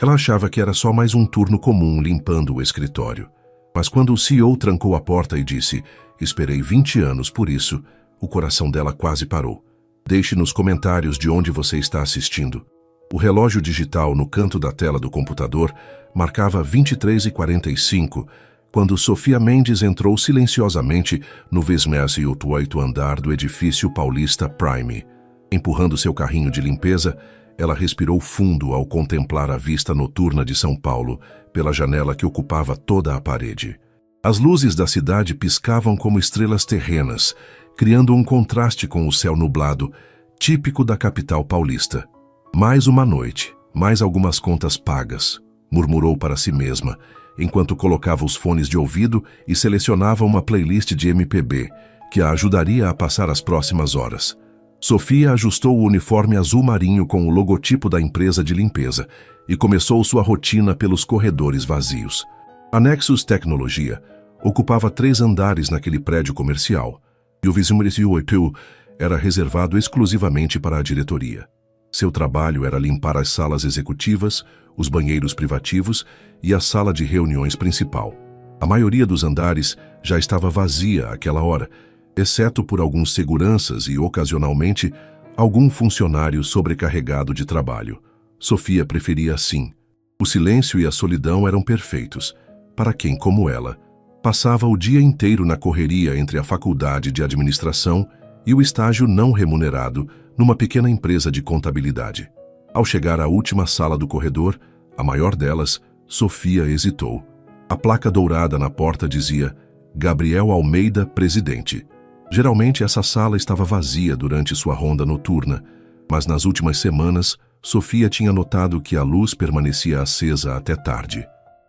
Ela achava que era só mais um turno comum limpando o escritório. Mas quando o CEO trancou a porta e disse: "Esperei 20 anos por isso", o coração dela quase parou. Deixe nos comentários de onde você está assistindo. O relógio digital no canto da tela do computador marcava 23h45, quando Sofia Mendes entrou silenciosamente no 28º andar do edifício paulista Prime. Empurrando seu carrinho de limpeza, ela respirou fundo ao contemplar a vista noturna de São Paulo pela janela que ocupava toda a parede. As luzes da cidade piscavam como estrelas terrenas, criando um contraste com o céu nublado, típico da capital paulista. Mais uma noite, mais algumas contas pagas, murmurou para si mesma, enquanto colocava os fones de ouvido e selecionava uma playlist de MPB, que a ajudaria a passar as próximas horas. Sofia ajustou o uniforme azul marinho com o logotipo da empresa de limpeza e começou sua rotina pelos corredores vazios. A Nexus Tecnologia ocupava 3 andares naquele prédio comercial, e o 28 era reservado exclusivamente para a diretoria. Seu trabalho era limpar as salas executivas, os banheiros privativos e a sala de reuniões principal. A maioria dos andares já estava vazia àquela hora, exceto por alguns seguranças e, ocasionalmente, algum funcionário sobrecarregado de trabalho. Sofia preferia assim. O silêncio e a solidão eram perfeitos, para quem, como ela, passava o dia inteiro na correria entre a faculdade de administração e o estágio não remunerado numa pequena empresa de contabilidade. Ao chegar à última sala do corredor, a maior delas, Sofia hesitou. A placa dourada na porta dizia: Gabriel Almeida, presidente. Geralmente essa sala estava vazia durante sua ronda noturna, mas nas últimas semanas, Sofia tinha notado que a luz permanecia acesa até tarde.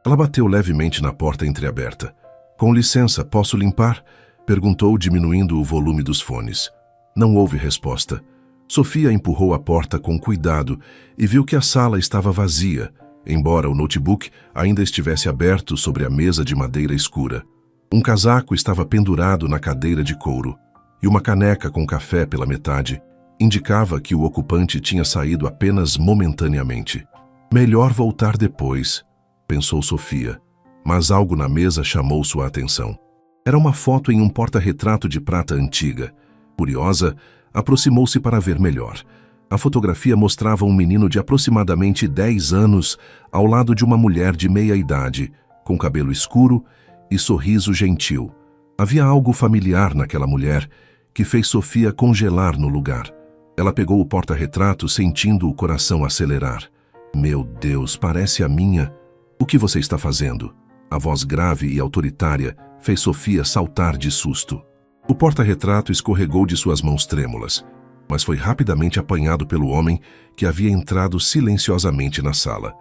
Ela bateu levemente na porta entreaberta. "Com licença, posso limpar?", perguntou, diminuindo o volume dos fones. Não houve resposta. Sofia empurrou a porta com cuidado e viu que a sala estava vazia, embora o notebook ainda estivesse aberto sobre a mesa de madeira escura. Um casaco estava pendurado na cadeira de couro, e uma caneca com café pela metade indicava que o ocupante tinha saído apenas momentaneamente. "Melhor voltar depois", pensou Sofia, mas algo na mesa chamou sua atenção. Era uma foto em um porta-retrato de prata antiga. Curiosa, aproximou-se para ver melhor. A fotografia mostrava um menino de aproximadamente 10 anos ao lado de uma mulher de meia-idade, com cabelo escuro e sorriso gentil. Havia algo familiar naquela mulher que fez Sofia congelar no lugar. Ela pegou o porta-retrato sentindo o coração acelerar. "Meu Deus, parece a minha. O que você está fazendo?" A voz grave e autoritária fez Sofia saltar de susto. O porta-retrato escorregou de suas mãos trêmulas, mas foi rapidamente apanhado pelo homem que havia entrado silenciosamente na sala.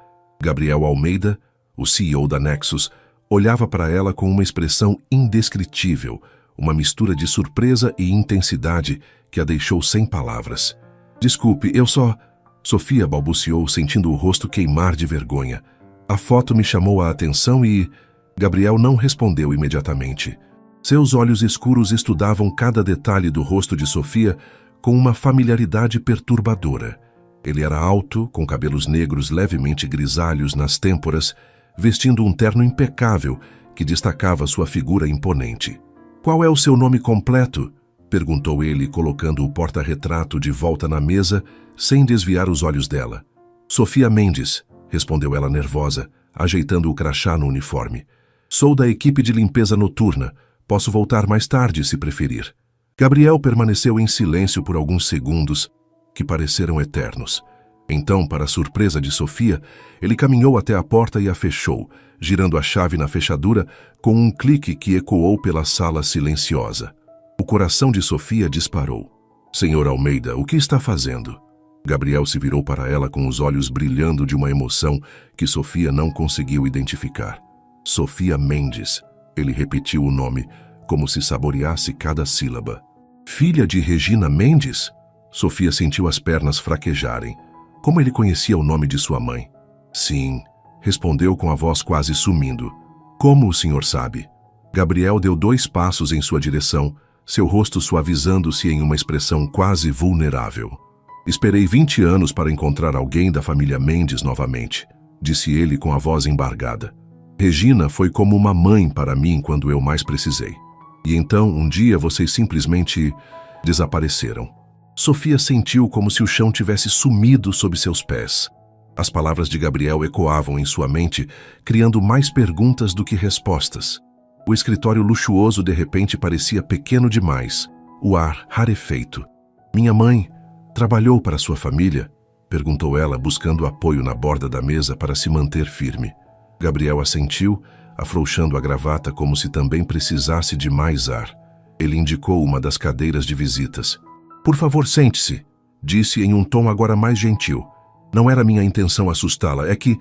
Gabriel Almeida, o CEO da Nexus, olhava para ela com uma expressão indescritível, uma mistura de surpresa e intensidade que a deixou sem palavras. "Desculpe, eu só..." Sofia balbuciou, sentindo o rosto queimar de vergonha. "A foto me chamou a atenção e..." Gabriel não respondeu imediatamente. Seus olhos escuros estudavam cada detalhe do rosto de Sofia com uma familiaridade perturbadora. Ele era alto, com cabelos negros levemente grisalhos nas têmporas, vestindo um terno impecável que destacava sua figura imponente. "Qual é o seu nome completo?", perguntou ele, colocando o porta-retrato de volta na mesa, sem desviar os olhos dela. "Sofia Mendes", respondeu ela nervosa, ajeitando o crachá no uniforme. "Sou da equipe de limpeza noturna. Posso voltar mais tarde, se preferir." Gabriel permaneceu em silêncio por alguns segundos, que pareceram eternos. Então, para a surpresa de Sofia, ele caminhou até a porta e a fechou, girando a chave na fechadura com um clique que ecoou pela sala silenciosa. O coração de Sofia disparou. "Senhor Almeida, o que está fazendo?" Gabriel se virou para ela com os olhos brilhando de uma emoção que Sofia não conseguiu identificar. "Sofia Mendes." Ele repetiu o nome, como se saboreasse cada sílaba. "Filha de Regina Mendes?" Sofia sentiu as pernas fraquejarem. Como ele conhecia o nome de sua mãe? "Sim", respondeu com a voz quase sumindo. "Como o senhor sabe?" Gabriel deu 2 passos em sua direção, seu rosto suavizando-se em uma expressão quase vulnerável. "Esperei 20 anos para encontrar alguém da família Mendes novamente", disse ele com a voz embargada. Regina foi como uma mãe para mim quando eu mais precisei. E então, um dia, vocês simplesmente desapareceram. Sofia sentiu como se o chão tivesse sumido sob seus pés. As palavras de Gabriel ecoavam em sua mente, criando mais perguntas do que respostas. O escritório luxuoso de repente parecia pequeno demais, o ar rarefeito. Minha mãe trabalhou para sua família? Perguntou ela, buscando apoio na borda da mesa para se manter firme. Gabriel assentiu, afrouxando a gravata como se também precisasse de mais ar. Ele indicou uma das cadeiras de visitas. Por favor, sente-se, disse em um tom agora mais gentil. Não era minha intenção assustá-la, é que...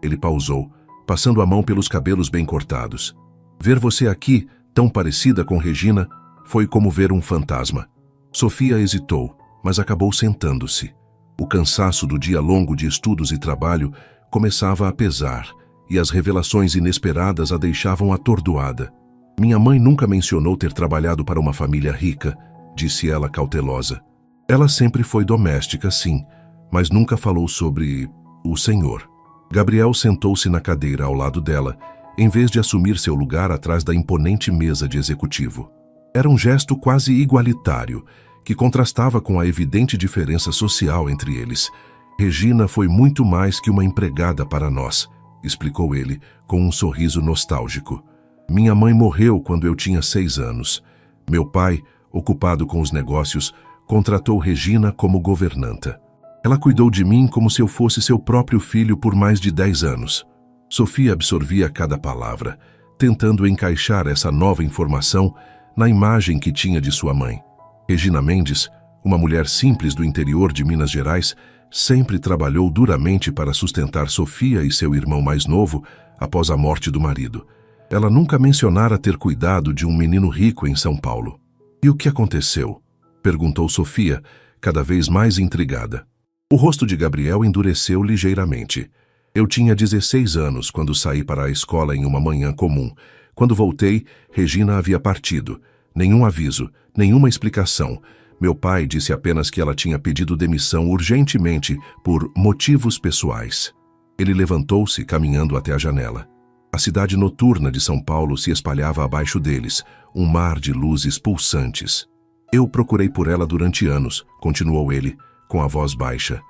Ele pausou, passando a mão pelos cabelos bem cortados. Ver você aqui, tão parecida com Regina, foi como ver um fantasma. Sofia hesitou, mas acabou sentando-se. O cansaço do dia longo de estudos e trabalho começava a pesar, e as revelações inesperadas a deixavam atordoada. Minha mãe nunca mencionou ter trabalhado para uma família rica, disse ela cautelosa. Ela sempre foi doméstica, sim, mas nunca falou sobre o senhor. Gabriel sentou-se na cadeira ao lado dela, em vez de assumir seu lugar atrás da imponente mesa de executivo. Era um gesto quase igualitário, que contrastava com a evidente diferença social entre eles. Regina foi muito mais que uma empregada para nós, explicou ele, com um sorriso nostálgico. Minha mãe morreu quando eu tinha 6 anos. Meu pai, ocupado com os negócios, contratou Regina como governanta. Ela cuidou de mim como se eu fosse seu próprio filho por mais de 10 anos. Sofia absorvia cada palavra, tentando encaixar essa nova informação na imagem que tinha de sua mãe. Regina Mendes, uma mulher simples do interior de Minas Gerais, sempre trabalhou duramente para sustentar Sofia e seu irmão mais novo após a morte do marido. Ela nunca mencionara ter cuidado de um menino rico em São Paulo. E o que aconteceu? Perguntou Sofia, cada vez mais intrigada. O rosto de Gabriel endureceu ligeiramente. Eu tinha 16 anos quando saí para a escola em uma manhã comum. Quando voltei, Regina havia partido. Nenhum aviso, nenhuma explicação. Meu pai disse apenas que ela tinha pedido demissão urgentemente por motivos pessoais. Ele levantou-se, caminhando até a janela. A cidade noturna de São Paulo se espalhava abaixo deles, um mar de luzes pulsantes. Eu procurei por ela durante anos, continuou ele, com a voz baixa.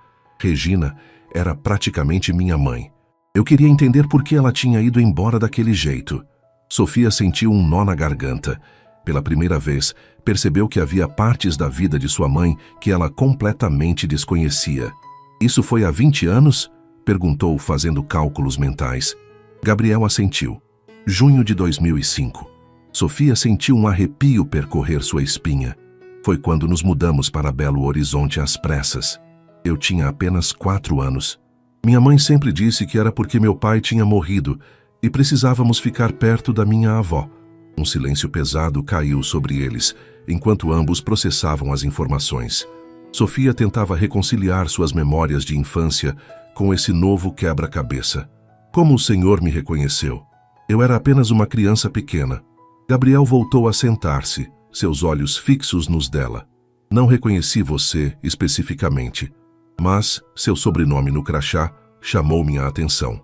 Regina era praticamente minha mãe. Eu queria entender por que ela tinha ido embora daquele jeito. Sofia sentiu um nó na garganta. Pela primeira vez, percebeu que havia partes da vida de sua mãe que ela completamente desconhecia. Isso foi há 20 anos? Perguntou, fazendo cálculos mentais. Gabriel assentiu. Junho de 2005. Sofia sentiu um arrepio percorrer sua espinha. Foi quando nos mudamos para Belo Horizonte às pressas. Eu tinha apenas 4 anos. Minha mãe sempre disse que era porque meu pai tinha morrido e precisávamos ficar perto da minha avó. Um silêncio pesado caiu sobre eles, enquanto ambos processavam as informações. Sofia tentava reconciliar suas memórias de infância com esse novo quebra-cabeça. Como o senhor me reconheceu? Eu era apenas uma criança pequena. Gabriel voltou a sentar-se, seus olhos fixos nos dela. Não reconheci você especificamente, mas seu sobrenome no crachá chamou minha atenção.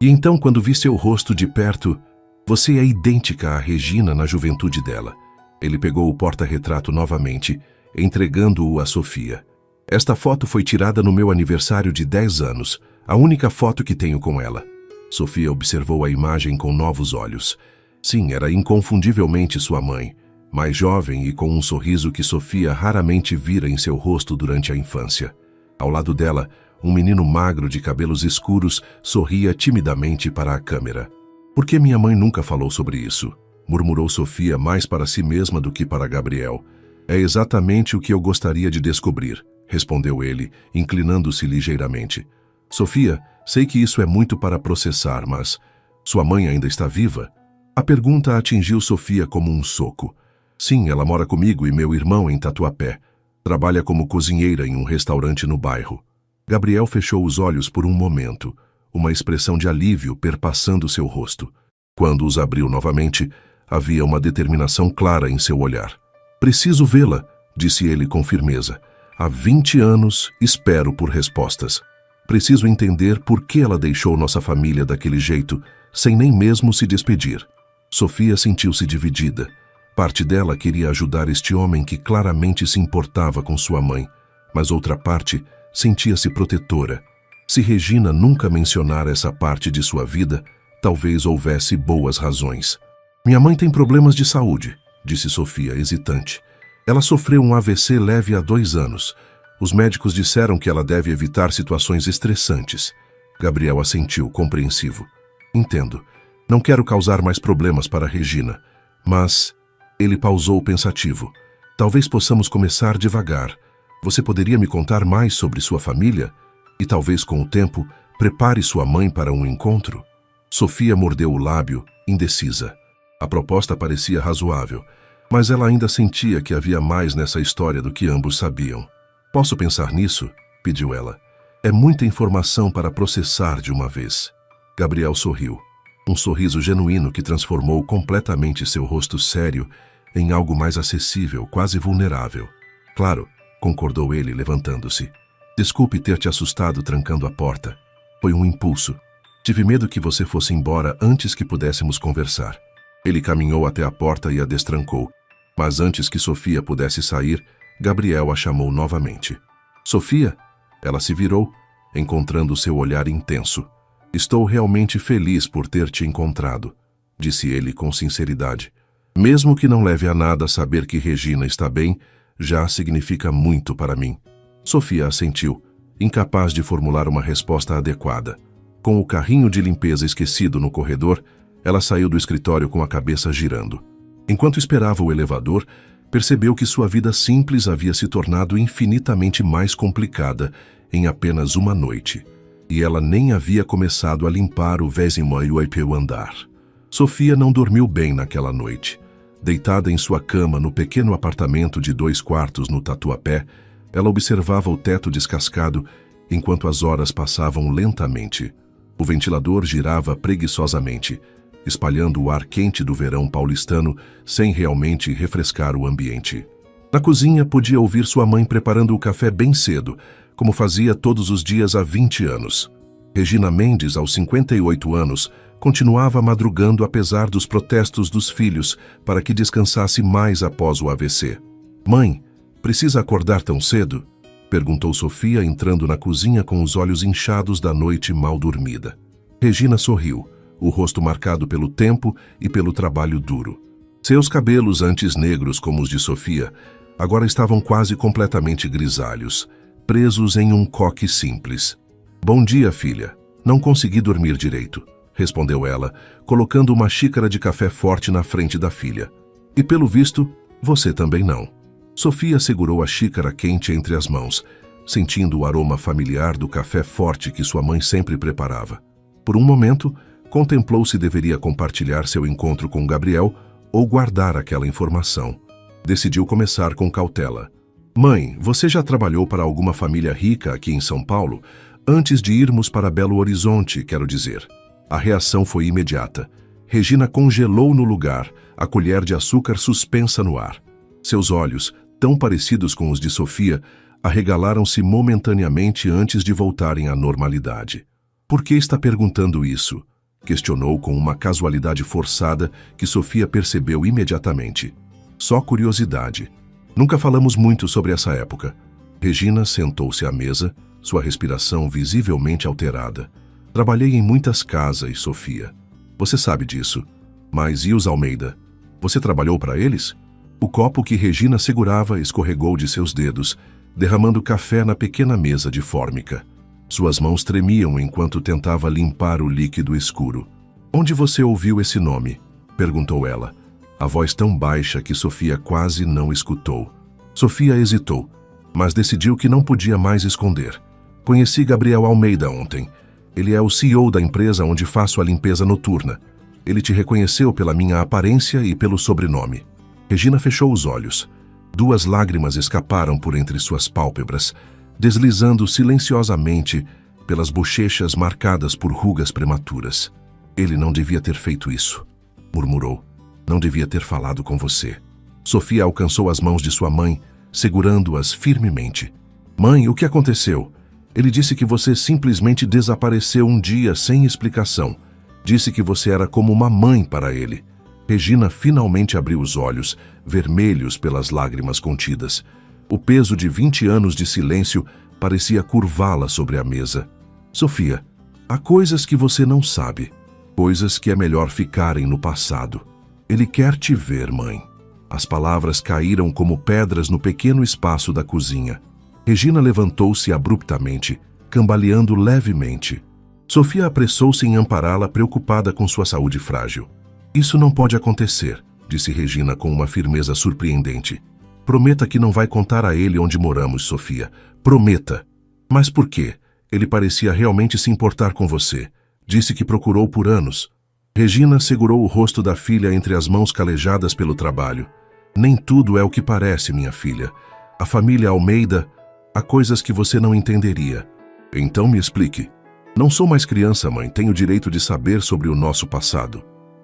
E então, quando vi seu rosto de perto, você é idêntica à Regina na juventude dela. Ele pegou o porta-retrato novamente, entregando-o a Sofia. Esta foto foi tirada no meu aniversário de 10 anos, a única foto que tenho com ela. Sofia observou a imagem com novos olhos. Sim, era inconfundivelmente sua mãe, mais jovem e com um sorriso que Sofia raramente vira em seu rosto durante a infância. Ao lado dela, um menino magro de cabelos escuros sorria timidamente para a câmera. Por que minha mãe nunca falou sobre isso? Murmurou Sofia mais para si mesma do que para Gabriel. É exatamente o que eu gostaria de descobrir, respondeu ele, inclinando-se ligeiramente. Sofia, sei que isso é muito para processar, mas sua mãe ainda está viva? A pergunta atingiu Sofia como um soco. Sim, ela mora comigo e meu irmão em Tatuapé. Trabalha como cozinheira em um restaurante no bairro. Gabriel fechou os olhos por um momento, uma expressão de alívio perpassando seu rosto. Quando os abriu novamente, havia uma determinação clara em seu olhar. Preciso vê-la, disse ele com firmeza. Há 20 anos espero por respostas. Preciso entender por que ela deixou nossa família daquele jeito, sem nem mesmo se despedir. Sofia sentiu-se dividida. Parte dela queria ajudar este homem que claramente se importava com sua mãe, mas outra parte sentia-se protetora. Se Regina nunca mencionara essa parte de sua vida, talvez houvesse boas razões. Minha mãe tem problemas de saúde, disse Sofia, hesitante. Ela sofreu um AVC leve há 2 anos. Os médicos disseram que ela deve evitar situações estressantes. Gabriel assentiu, compreensivo. Entendo. Não quero causar mais problemas para Regina, mas... Ele pausou pensativo. Talvez possamos começar devagar. Você poderia me contar mais sobre sua família? E talvez, com o tempo, prepare sua mãe para um encontro? Sofia mordeu o lábio, indecisa. A proposta parecia razoável, mas ela ainda sentia que havia mais nessa história do que ambos sabiam. Posso pensar nisso? Pediu ela. É muita informação para processar de uma vez. Gabriel sorriu. Um sorriso genuíno que transformou completamente seu rosto sério em algo mais acessível, quase vulnerável. Claro, concordou ele, levantando-se. Desculpe ter te assustado trancando a porta. Foi um impulso. Tive medo que você fosse embora antes que pudéssemos conversar. Ele caminhou até a porta e a destrancou. Mas antes que Sofia pudesse sair, Gabriel a chamou novamente. Sofia? Ela se virou, encontrando seu olhar intenso. Estou realmente feliz por ter te encontrado, disse ele com sinceridade. Mesmo que não leve a nada saber que Regina está bem, já significa muito para mim. Sofia assentiu, incapaz de formular uma resposta adequada. Com o carrinho de limpeza esquecido no corredor, ela saiu do escritório com a cabeça girando. Enquanto esperava o elevador, percebeu que sua vida simples havia se tornado infinitamente mais complicada em apenas uma noite. E ela nem havia começado a limpar o 28º andar. Sofia não dormiu bem naquela noite. Deitada em sua cama no pequeno apartamento de 2 quartos no Tatuapé, ela observava o teto descascado enquanto as horas passavam lentamente. O ventilador girava preguiçosamente, espalhando o ar quente do verão paulistano sem realmente refrescar o ambiente. Na cozinha, podia ouvir sua mãe preparando o café bem cedo, como fazia todos os dias há 20 anos. Regina Mendes, aos 58 anos, continuava madrugando apesar dos protestos dos filhos para que descansasse mais após o AVC. Mãe, precisa acordar tão cedo? Perguntou Sofia, entrando na cozinha com os olhos inchados da noite mal dormida. Regina sorriu, o rosto marcado pelo tempo e pelo trabalho duro. Seus cabelos, antes negros como os de Sofia, agora estavam quase completamente grisalhos, presos em um coque simples. Bom dia, filha. Não consegui dormir direito, respondeu ela, colocando uma xícara de café forte na frente da filha. E pelo visto, você também não. Sofia segurou a xícara quente entre as mãos, sentindo o aroma familiar do café forte que sua mãe sempre preparava. Por um momento, contemplou se deveria compartilhar seu encontro com Gabriel ou guardar aquela informação. Decidiu começar com cautela. Mãe, você já trabalhou para alguma família rica aqui em São Paulo? Antes de irmos para Belo Horizonte, quero dizer. A reação foi imediata. Regina congelou no lugar, a colher de açúcar suspensa no ar. Seus olhos, tão parecidos com os de Sofia, arregalaram-se momentaneamente antes de voltarem à normalidade. Por que está perguntando isso? Questionou com uma casualidade forçada que Sofia percebeu imediatamente. Só curiosidade. Nunca falamos muito sobre essa época. Regina sentou-se à mesa, sua respiração visivelmente alterada. Trabalhei em muitas casas, Sofia. Você sabe disso. Mas e os Almeida? Você trabalhou para eles? O copo que Regina segurava escorregou de seus dedos, derramando café na pequena mesa de fórmica. Suas mãos tremiam enquanto tentava limpar o líquido escuro. Onde você ouviu esse nome? Perguntou ela. A voz tão baixa que Sofia quase não escutou. Sofia hesitou, mas decidiu que não podia mais esconder. Conheci Gabriel Almeida ontem. Ele é o CEO da empresa onde faço a limpeza noturna. Ele te reconheceu pela minha aparência e pelo sobrenome. Regina fechou os olhos. 2 lágrimas escaparam por entre suas pálpebras, deslizando silenciosamente pelas bochechas marcadas por rugas prematuras. Ele não devia ter feito isso, murmurou. Não devia ter falado com você. Sofia alcançou as mãos de sua mãe, segurando-as firmemente. Mãe, o que aconteceu? Ele disse que você simplesmente desapareceu um dia sem explicação. Disse que você era como uma mãe para ele. Regina finalmente abriu os olhos, vermelhos pelas lágrimas contidas. O peso de 20 anos de silêncio parecia curvá-la sobre a mesa. Sofia, há coisas que você não sabe. Coisas que é melhor ficarem no passado. Ele quer te ver, mãe. As palavras caíram como pedras no pequeno espaço da cozinha. Regina levantou-se abruptamente, cambaleando levemente. Sofia apressou-se em ampará-la, preocupada com sua saúde frágil. Isso não pode acontecer, disse Regina com uma firmeza surpreendente. Prometa que não vai contar a ele onde moramos, Sofia. Prometa. Mas por quê? Ele parecia realmente se importar com você. Disse que procurou por anos. Regina segurou o rosto da filha entre as mãos calejadas pelo trabalho. Nem tudo é o que parece, minha filha. A família Almeida, há coisas que você não entenderia. Então me explique. Não sou mais criança, mãe. Tenho o direito de saber sobre o nosso passado.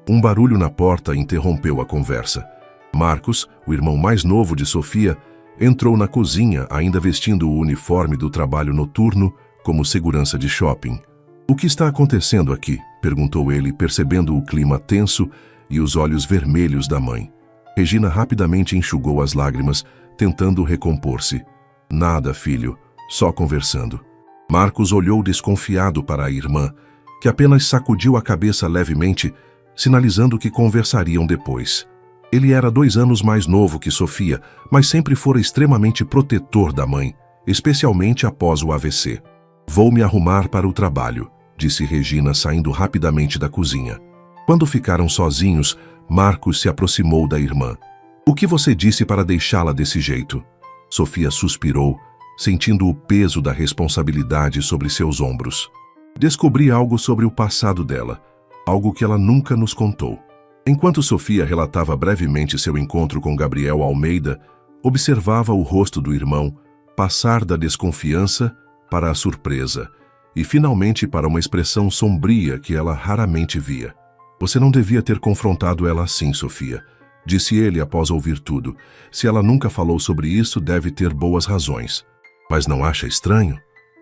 Um barulho na porta interrompeu a conversa. Marcos, o irmão mais novo de Sofia, entrou na cozinha, ainda vestindo o uniforme do trabalho noturno como segurança de shopping. O que está acontecendo aqui? Perguntou ele, percebendo o clima tenso e os olhos vermelhos da mãe. Regina rapidamente enxugou as lágrimas, tentando recompor-se. Nada, filho, só conversando. Marcos olhou desconfiado para a irmã, que apenas sacudiu a cabeça levemente, sinalizando que conversariam depois. Ele era 2 anos mais novo que Sofia, mas sempre fora extremamente protetor da mãe, especialmente após o AVC. Vou me arrumar para o trabalho, disse Regina, saindo rapidamente da cozinha. Quando ficaram sozinhos, Marcos se aproximou da irmã. O que você disse para deixá-la desse jeito? Sofia suspirou, sentindo o peso da responsabilidade sobre seus ombros. Descobri algo sobre o passado dela, algo que ela nunca nos contou. Enquanto Sofia relatava brevemente seu encontro com Gabriel Almeida, observava o rosto do irmão passar da desconfiança para a surpresa e finalmente para uma expressão sombria que ela raramente via. Você não devia ter confrontado ela assim, Sofia, disse ele após ouvir tudo. Se ela nunca falou sobre isso, deve ter boas razões. Mas não acha estranho?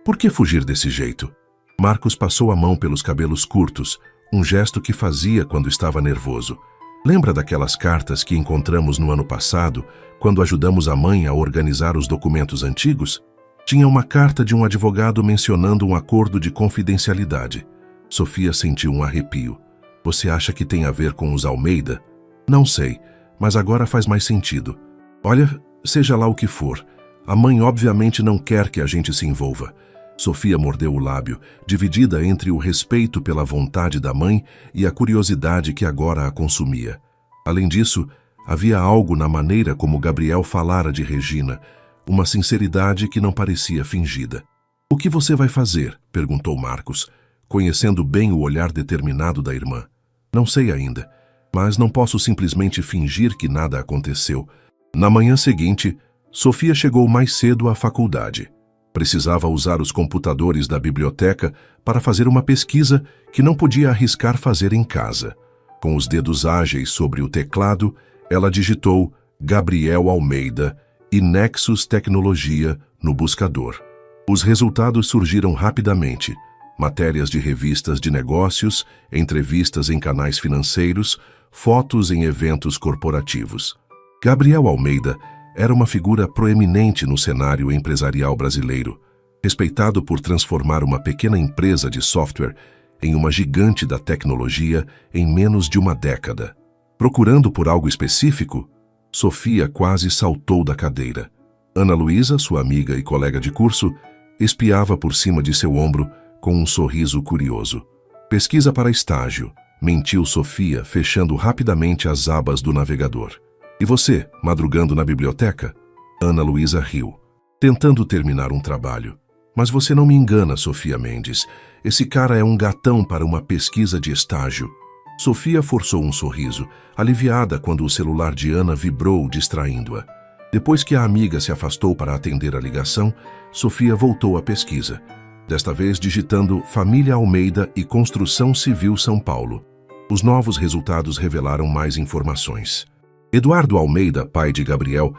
Por que fugir desse jeito? Marcos passou a mão pelos cabelos curtos, um gesto que fazia quando estava nervoso. Lembra daquelas cartas que encontramos no ano passado, quando ajudamos a mãe a organizar os documentos antigos? Tinha uma carta de um advogado mencionando um acordo de confidencialidade. Sofia sentiu um arrepio. Você acha que tem a ver com os Almeida? Não sei, mas agora faz mais sentido. Olha, seja lá o que for, a mãe obviamente não quer que a gente se envolva. Sofia mordeu o lábio, dividida entre o respeito pela vontade da mãe e a curiosidade que agora a consumia. Além disso, havia algo na maneira como Gabriel falara de Regina, uma sinceridade que não parecia fingida. O que você vai fazer? Perguntou Marcos, conhecendo bem o olhar determinado da irmã. Não sei ainda, mas não posso simplesmente fingir que nada aconteceu. Na manhã seguinte, Sofia chegou mais cedo à faculdade. Precisava usar os computadores da biblioteca para fazer uma pesquisa que não podia arriscar fazer em casa. Com os dedos ágeis sobre o teclado, ela digitou Gabriel Almeida e Nexus Tecnologia no buscador. Os resultados surgiram rapidamente. Matérias de revistas de negócios, entrevistas em canais financeiros, fotos em eventos corporativos. Gabriel Almeida era uma figura proeminente no cenário empresarial brasileiro, respeitado por transformar uma pequena empresa de software em uma gigante da tecnologia em menos de uma década. Procurando por algo específico, Sofia quase saltou da cadeira. Ana Luísa, sua amiga e colega de curso, espiava por cima de seu ombro com um sorriso curioso. Pesquisa para estágio, mentiu Sofia, fechando rapidamente as abas do navegador. E você, madrugando na biblioteca? Ana Luísa riu. Tentando terminar um trabalho. Mas você não me engana, Sofia Mendes. Esse cara é um gatão para uma pesquisa de estágio. Sofia forçou um sorriso, aliviada quando o celular de Ana vibrou, distraindo-a. Depois que a amiga se afastou para atender a ligação, Sofia voltou à pesquisa. Desta vez digitando Família Almeida e Construção Civil São Paulo. Os novos resultados revelaram mais informações. Eduardo Almeida, pai de Gabriel,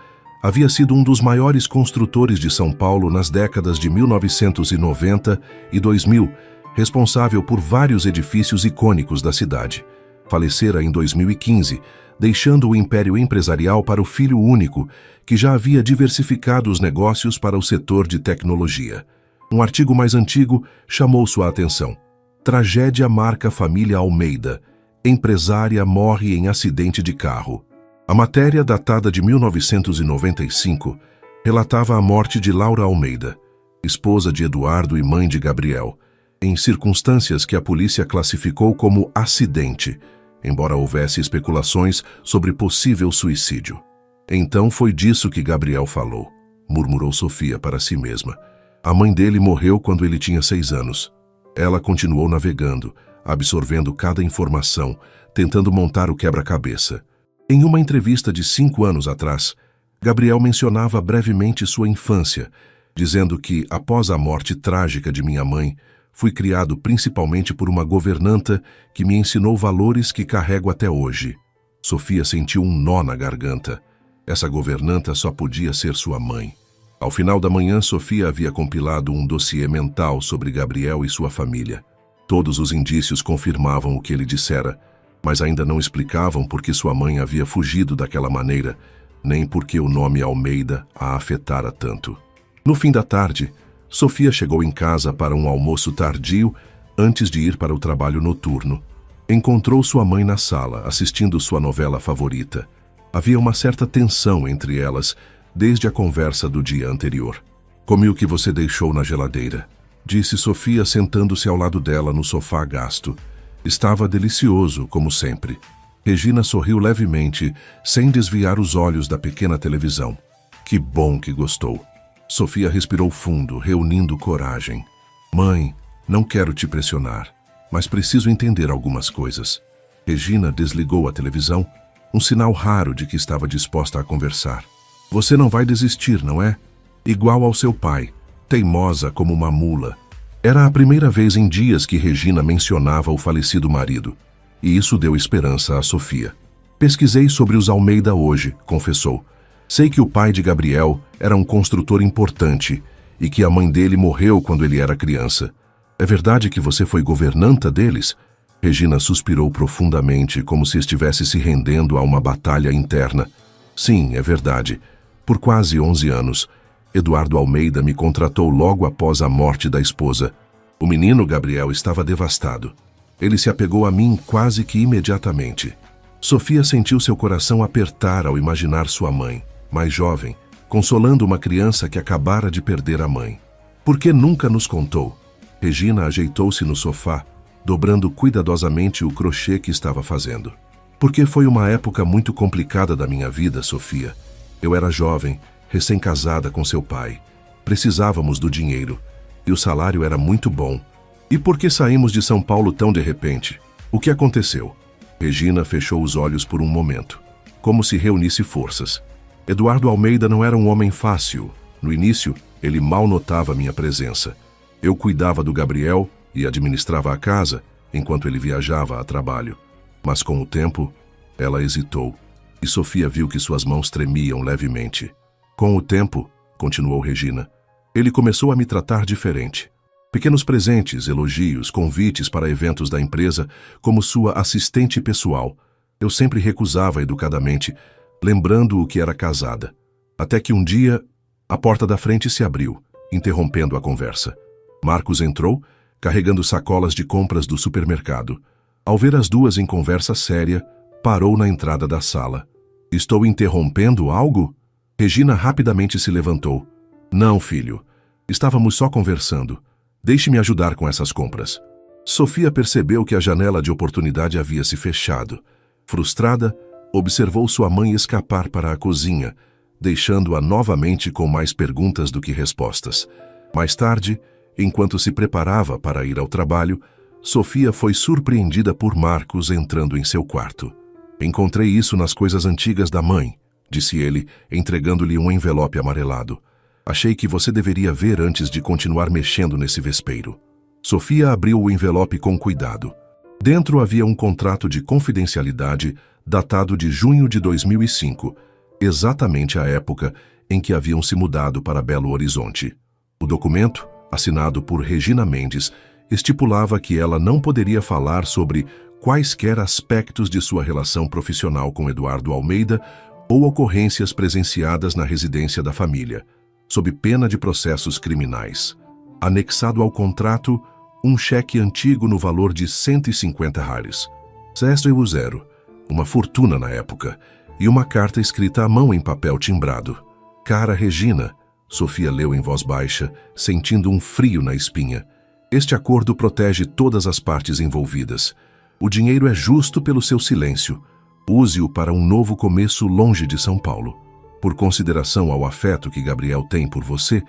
Havia sido um dos maiores construtores de São Paulo nas décadas de 1990 e 2000, responsável por vários edifícios icônicos da cidade. Falecera em 2015, deixando o império empresarial para o filho único, que já havia diversificado os negócios para o setor de tecnologia. Um artigo mais antigo chamou sua atenção. Tragédia marca família Almeida. Empresária morre em acidente de carro. A matéria, datada de 1995, relatava a morte de Laura Almeida, esposa de Eduardo e mãe de Gabriel, em circunstâncias que a polícia classificou como acidente, embora houvesse especulações sobre possível suicídio. Então foi disso que Gabriel falou, murmurou Sofia para si mesma. A mãe dele morreu quando ele tinha 6 anos. Ela continuou navegando, absorvendo cada informação, tentando montar o quebra-cabeça. Em uma entrevista de 5 anos atrás, Gabriel mencionava brevemente sua infância, dizendo que, após a morte trágica de minha mãe, fui criado principalmente por uma governanta que me ensinou valores que carrego até hoje. Sofia sentiu um nó na garganta. Essa governanta só podia ser sua mãe. Ao final da manhã, Sofia havia compilado um dossiê mental sobre Gabriel e sua família. Todos os indícios confirmavam o que ele dissera, mas ainda não explicavam por que sua mãe havia fugido daquela maneira, nem por que o nome Almeida a afetara tanto. No fim da tarde, Sofia chegou em casa para um almoço tardio antes de ir para o trabalho noturno. Encontrou sua mãe na sala, assistindo sua novela favorita. Havia uma certa tensão entre elas desde a conversa do dia anterior. "Comi o que você deixou na geladeira", disse Sofia, sentando-se ao lado dela no sofá gasto. Estava delicioso, como sempre. Regina sorriu levemente, sem desviar os olhos da pequena televisão. Que bom que gostou. Sofia respirou fundo, reunindo coragem. "Mãe, não quero te pressionar, mas preciso entender algumas coisas." Regina desligou a televisão, um sinal raro de que estava disposta a conversar. "Você não vai desistir, não é? Igual ao seu pai, teimosa como uma mula." Era a primeira vez em dias que Regina mencionava o falecido marido, e isso deu esperança a Sofia. "Pesquisei sobre os Almeida hoje", confessou. "Sei que o pai de Gabriel era um construtor importante e que a mãe dele morreu quando ele era criança. É verdade que você foi governanta deles?" Regina suspirou profundamente, como se estivesse se rendendo a uma batalha interna. "Sim, é verdade. Por quase 11 anos. Eduardo Almeida me contratou logo após a morte da esposa. O menino Gabriel estava devastado. Ele se apegou a mim quase que imediatamente." Sofia sentiu seu coração apertar ao imaginar sua mãe, mais jovem, consolando uma criança que acabara de perder a mãe. "Por que nunca nos contou?" Regina ajeitou-se no sofá, dobrando cuidadosamente o crochê que estava fazendo. "Porque foi uma época muito complicada da minha vida, Sofia. Eu era jovem, recém-casada com seu pai. Precisávamos do dinheiro, e o salário era muito bom. E por que saímos de São Paulo tão de repente? O que aconteceu?" Regina fechou os olhos por um momento, como se reunisse forças. "Eduardo Almeida não era um homem fácil. No início, ele mal notava minha presença. Eu cuidava do Gabriel e administrava a casa, enquanto ele viajava a trabalho. Mas com o tempo, ela hesitou, e Sofia viu que suas mãos tremiam levemente. "Com o tempo", continuou Regina, "ele começou a me tratar diferente. Pequenos presentes, elogios, convites para eventos da empresa, como sua assistente pessoal. Eu sempre recusava educadamente, lembrando-o que era casada. Até que um dia, a porta da frente se abriu, interrompendo a conversa. Marcos entrou, carregando sacolas de compras do supermercado. Ao ver as duas em conversa séria, parou na entrada da sala. "Estou interrompendo algo?" Regina rapidamente se levantou. "Não, filho. Estávamos só conversando. Deixe-me ajudar com essas compras." Sofia percebeu que a janela de oportunidade havia se fechado. Frustrada, observou sua mãe escapar para a cozinha, deixando-a novamente com mais perguntas do que respostas. Mais tarde, enquanto se preparava para ir ao trabalho, Sofia foi surpreendida por Marcos entrando em seu quarto. "Encontrei isso nas coisas antigas da mãe", disse ele, entregando-lhe um envelope amarelado. "Achei que você deveria ver antes de continuar mexendo nesse vespeiro." Sofia abriu o envelope com cuidado. Dentro havia um contrato de confidencialidade datado de junho de 2005, exatamente a época em que haviam se mudado para Belo Horizonte. O documento, assinado por Regina Mendes, estipulava que ela não poderia falar sobre quaisquer aspectos de sua relação profissional com Eduardo Almeida ou ocorrências presenciadas na residência da família, sob pena de processos criminais. Anexado ao contrato, um cheque antigo no valor de 150 reais. Zero, uma fortuna na época, e uma carta escrita à mão em papel timbrado. Cara Regina, Sofia leu em voz baixa, sentindo um frio na espinha. Este acordo protege todas as partes envolvidas. O dinheiro é justo pelo seu silêncio. Use-o para um novo começo longe de São Paulo. Por consideração ao afeto que Gabriel tem por você,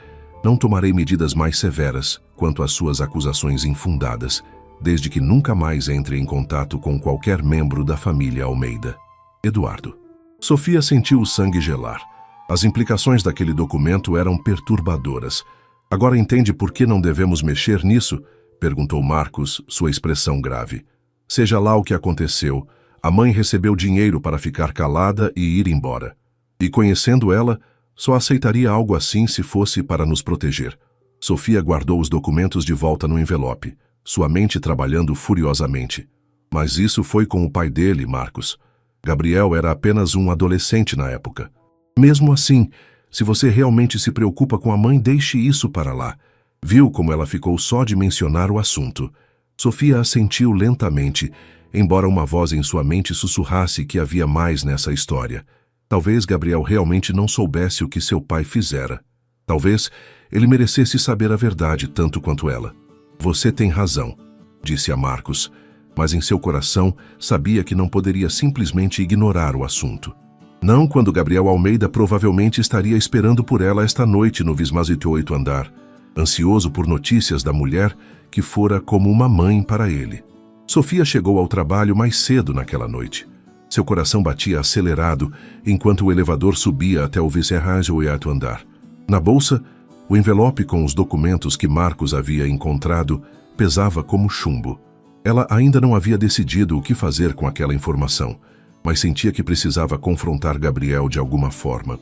não tomarei medidas mais severas quanto às suas acusações infundadas, desde que nunca mais entre em contato com qualquer membro da família Almeida. Eduardo. Sofia sentiu o sangue gelar. As implicações daquele documento eram perturbadoras. Agora entende por que não devemos mexer nisso? Perguntou Marcos, sua expressão grave. Seja lá o que aconteceu, a mãe recebeu dinheiro para ficar calada e ir embora. E conhecendo ela, só aceitaria algo assim se fosse para nos proteger. Sofia guardou os documentos de volta no envelope, sua mente trabalhando furiosamente. Mas isso foi com o pai dele, Marcos. Gabriel era apenas um adolescente na época. Mesmo assim, se você realmente se preocupa com a mãe, deixe isso para lá. Viu como ela ficou só de mencionar o assunto. Sofia assentiu lentamente, embora uma voz em sua mente sussurrasse que havia mais nessa história. Talvez Gabriel realmente não soubesse o que seu pai fizera. Talvez ele merecesse saber a verdade tanto quanto ela. Você tem razão, disse a Marcos, mas em seu coração sabia que não poderia simplesmente ignorar o assunto. Não quando Gabriel Almeida provavelmente estaria esperando por ela esta noite no 28º andar, ansioso por notícias da mulher que fora como uma mãe para ele. Sofia chegou ao trabalho mais cedo naquela noite. Seu coração batia acelerado enquanto o elevador subia até o 28º andar. Na bolsa, o envelope com os documentos que Marcos havia encontrado pesava como chumbo. Ela ainda não havia decidido o que fazer com aquela informação, mas sentia que precisava confrontar Gabriel de alguma forma.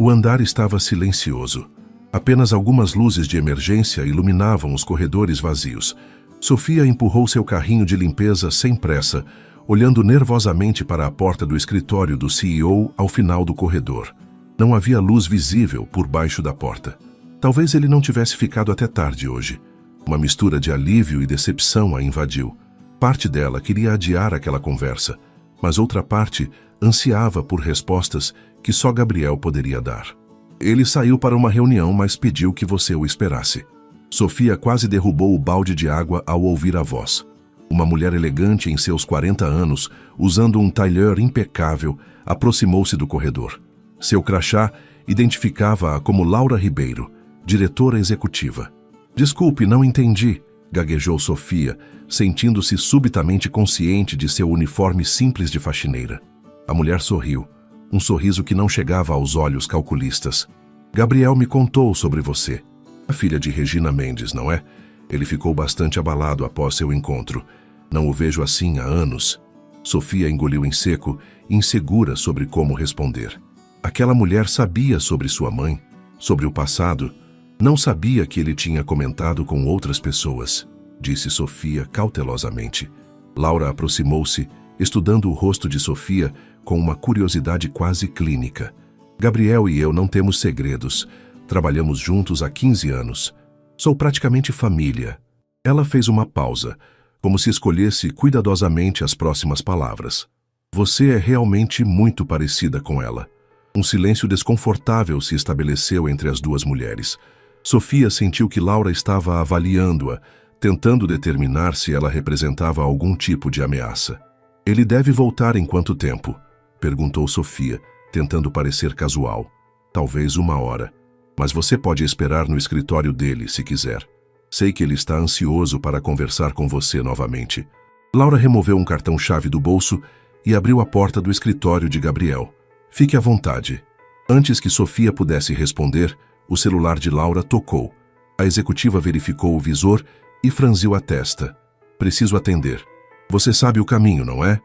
O andar estava silencioso. Apenas algumas luzes de emergência iluminavam os corredores vazios. Sofia empurrou seu carrinho de limpeza sem pressa, olhando nervosamente para a porta do escritório do CEO ao final do corredor. Não havia luz visível por baixo da porta. Talvez ele não tivesse ficado até tarde hoje. Uma mistura de alívio e decepção a invadiu. Parte dela queria adiar aquela conversa, mas outra parte ansiava por respostas que só Gabriel poderia dar. Ele saiu para uma reunião, mas pediu que você o esperasse. Sofia quase derrubou o balde de água ao ouvir a voz. Uma mulher elegante em seus 40 anos, usando um tailleur impecável, aproximou-se do corredor. Seu crachá identificava-a como Laura Ribeiro, diretora executiva. Desculpe, não entendi, gaguejou Sofia, sentindo-se subitamente consciente de seu uniforme simples de faxineira. A mulher sorriu, um sorriso que não chegava aos olhos calculistas. Gabriel me contou sobre você. A filha de Regina Mendes, não é? Ele ficou bastante abalado após seu encontro. Não o vejo assim há anos. Sofia engoliu em seco, insegura sobre como responder. Aquela mulher sabia sobre sua mãe, sobre o passado. Não sabia que ele tinha comentado com outras pessoas, disse Sofia cautelosamente. Laura aproximou-se, estudando o rosto de Sofia com uma curiosidade quase clínica. Gabriel e eu não temos segredos. Trabalhamos juntos há 15 anos. Sou praticamente família. Ela fez uma pausa, como se escolhesse cuidadosamente as próximas palavras. Você é realmente muito parecida com ela. Um silêncio desconfortável se estabeleceu entre as duas mulheres. Sofia sentiu que Laura estava avaliando-a, tentando determinar se ela representava algum tipo de ameaça. Ele deve voltar em quanto tempo? Perguntou Sofia, tentando parecer casual. Talvez 1 hora. Mas você pode esperar no escritório dele, se quiser. Sei que ele está ansioso para conversar com você novamente. Laura removeu um cartão-chave do bolso e abriu a porta do escritório de Gabriel. Fique à vontade. Antes que Sofia pudesse responder, o celular de Laura tocou. A executiva verificou o visor e franziu a testa. Preciso atender. Você sabe o caminho, não é?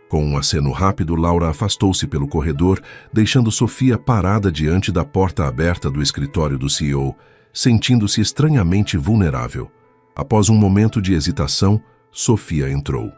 Com um aceno rápido, Laura afastou-se pelo corredor, deixando Sofia parada diante da porta aberta do escritório do CEO, sentindo-se estranhamente vulnerável. Após um momento de hesitação, Sofia entrou.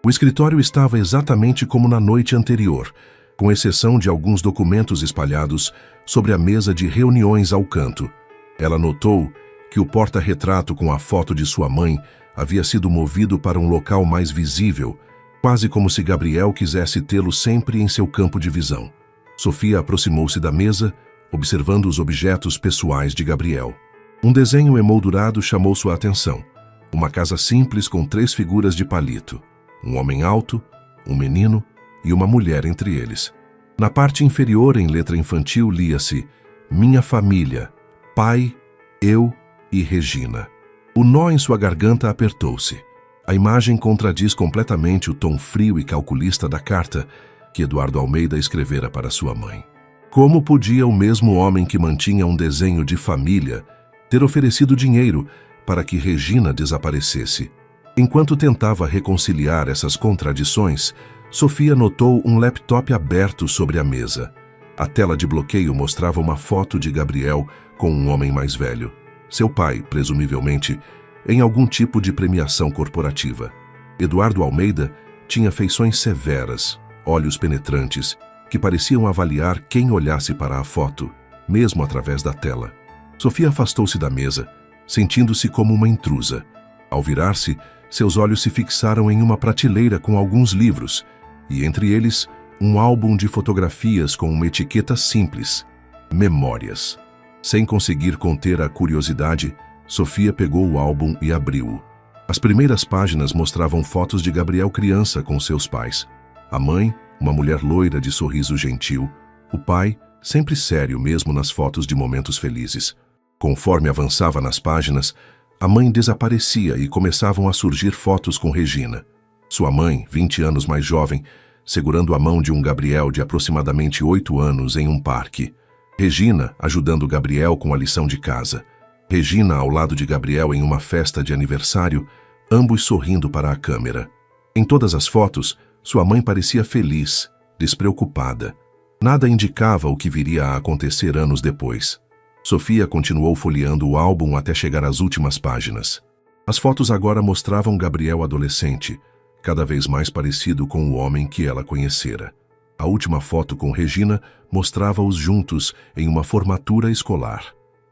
O escritório estava exatamente como na noite anterior, com exceção de alguns documentos espalhados sobre a mesa de reuniões ao canto. Ela notou que o porta-retrato com a foto de sua mãe havia sido movido para um local mais visível, quase como se Gabriel quisesse tê-lo sempre em seu campo de visão. Sofia aproximou-se da mesa, observando os objetos pessoais de Gabriel. Um desenho emoldurado chamou sua atenção. Uma casa simples com 3 figuras de palito. Um homem alto, um menino e uma mulher entre eles. Na parte inferior, em letra infantil, lia-se: Minha família, pai, eu e Regina. O nó em sua garganta apertou-se. A imagem contradiz completamente o tom frio e calculista da carta que Eduardo Almeida escrevera para sua mãe. Como podia o mesmo homem que mantinha um desenho de família ter oferecido dinheiro para que Regina desaparecesse? Enquanto tentava reconciliar essas contradições, Sofia notou um laptop aberto sobre a mesa. A tela de bloqueio mostrava uma foto de Gabriel com um homem mais velho. Seu pai, presumivelmente, em algum tipo de premiação corporativa. Eduardo Almeida tinha feições severas, olhos penetrantes, que pareciam avaliar quem olhasse para a foto, mesmo através da tela. Sofia afastou-se da mesa, sentindo-se como uma intrusa. Ao virar-se, seus olhos se fixaram em uma prateleira com alguns livros, e entre eles, um álbum de fotografias com uma etiqueta simples: Memórias. Sem conseguir conter a curiosidade, Sofia pegou o álbum e abriu-o. As primeiras páginas mostravam fotos de Gabriel criança com seus pais. A mãe, uma mulher loira de sorriso gentil. O pai, sempre sério mesmo nas fotos de momentos felizes. Conforme avançava nas páginas, a mãe desaparecia e começavam a surgir fotos com Regina. Sua mãe, 20 anos mais jovem, segurando a mão de um Gabriel de aproximadamente 8 anos em um parque. Regina ajudando Gabriel com a lição de casa. Regina ao lado de Gabriel em uma festa de aniversário, ambos sorrindo para a câmera. Em todas as fotos, sua mãe parecia feliz, despreocupada. Nada indicava o que viria a acontecer anos depois. Sofia continuou folheando o álbum até chegar às últimas páginas. As fotos agora mostravam Gabriel adolescente, cada vez mais parecido com o homem que ela conhecera. A última foto com Regina mostrava-os juntos em uma formatura escolar.